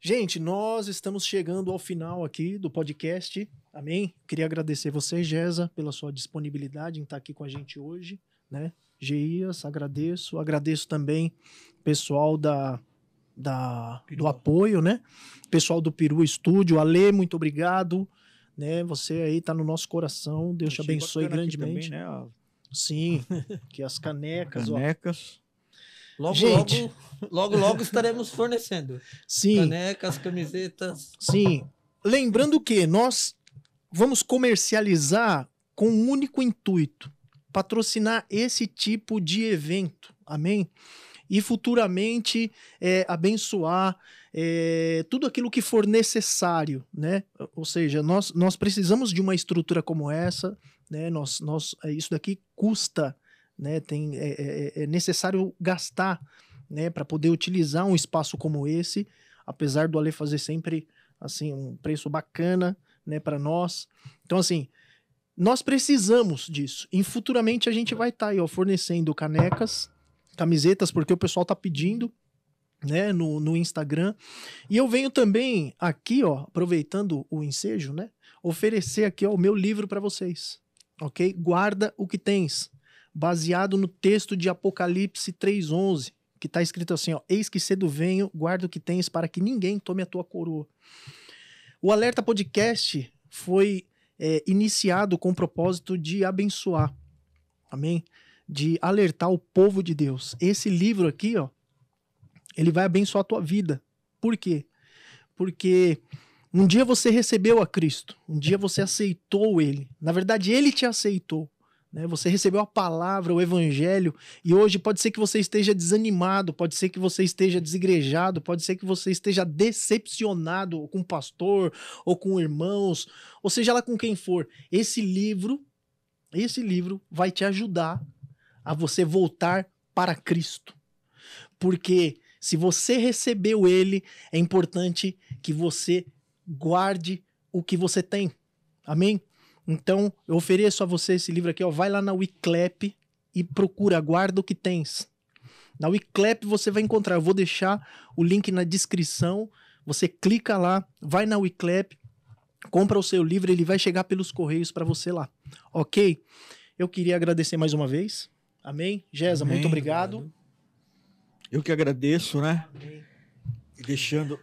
Gente, nós estamos chegando ao final aqui do podcast. Amém? Queria agradecer você, Gesa, pela sua disponibilidade em estar aqui com a gente hoje, né? Geias, agradeço. Agradeço também o pessoal do apoio, né? Pessoal do Peru Estúdio. Ale, muito obrigado. Né? Você aí tá no nosso coração. Deus te abençoe grandemente. Também, né? Sim, que as canecas. Canecas. Logo estaremos fornecendo. Sim. Canecas, camisetas. Sim. Lembrando que nós vamos comercializar com um único intuito: patrocinar esse tipo de evento. Amém? E futuramente abençoar tudo aquilo que for necessário, né? Ou seja, nós precisamos de uma estrutura como essa, né? Isso daqui custa, né? É necessário gastar, né? Para poder utilizar um espaço como esse, apesar do Ale fazer sempre assim um preço bacana, né? Para nós. Então assim, nós precisamos disso. E futuramente a gente vai estar aí, ó, fornecendo canecas, camisetas, porque o pessoal tá pedindo, né, no Instagram. E eu venho também aqui, ó, aproveitando o ensejo, né, oferecer aqui, ó, o meu livro para vocês, ok? Guarda o que tens, baseado no texto de Apocalipse 3:11, que tá escrito assim, ó: eis que cedo venho, guarda o que tens para que ninguém tome a tua coroa. O Alerta Podcast foi iniciado com o propósito de abençoar, amém? De alertar o povo de Deus. Esse livro aqui, ó, ele vai abençoar a tua vida. Por quê? Porque um dia você recebeu a Cristo, um dia você aceitou Ele. Na verdade, Ele te aceitou, né? Você recebeu a palavra, o evangelho, e hoje pode ser que você esteja desanimado, pode ser que você esteja desigrejado, pode ser que você esteja decepcionado com o pastor, ou com irmãos, ou seja lá com quem for. Esse livro vai te ajudar a você voltar para Cristo. Porque se você recebeu Ele, é importante que você guarde o que você tem. Amém? Então, eu ofereço a você esse livro aqui, ó. Vai lá na Wiclap e procura, guarda o que tens. Na Wiclap você vai encontrar, eu vou deixar o link na descrição. Você clica lá, vai na Wiclap, compra o seu livro, ele vai chegar pelos correios para você lá. Ok? Eu queria agradecer mais uma vez. Amém? Gesa, muito obrigado. Eu que agradeço, né? Amém. E deixando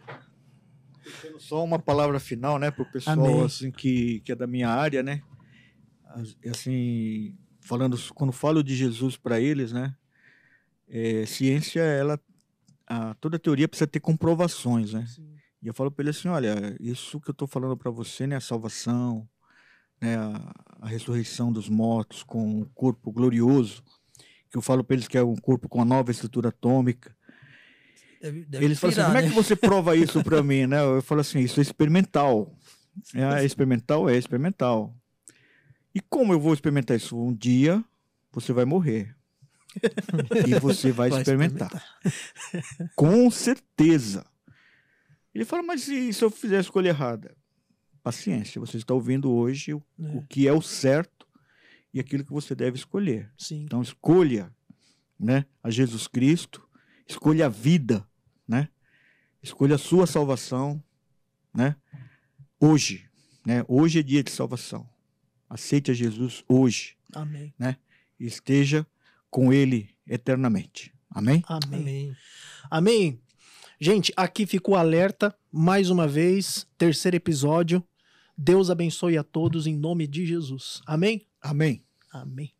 só uma palavra final, né, pro pessoal, amém, assim, que é da minha área, né? Assim, quando falo de Jesus para eles, né? Ciência, toda teoria precisa ter comprovações, né? Sim. E eu falo para eles assim, olha, isso que eu tô falando para você, né, a salvação, né, a ressurreição dos mortos com um corpo glorioso, que eu falo para eles que é um corpo com uma nova estrutura atômica. Deve eles falam assim, como é que você prova isso para mim, né? Eu falo assim, isso é experimental. É experimental? É experimental. E como eu vou experimentar isso? Um dia você vai morrer. E você vai experimentar. Com certeza. Ele fala, mas e se eu fizer a escolha errada? Paciência, você está ouvindo hoje o que é o certo e aquilo que você deve escolher. Sim. Então escolha, né, a Jesus Cristo, escolha a vida, né? Escolha a sua salvação, né? Hoje, né? Hoje é dia de salvação. Aceite a Jesus hoje. Amém. Né? E esteja com Ele eternamente. Amém? Amém. Amém. Amém. Gente, aqui ficou o alerta, mais uma vez, 3º episódio. Deus abençoe a todos em nome de Jesus. Amém? Amém. Amém.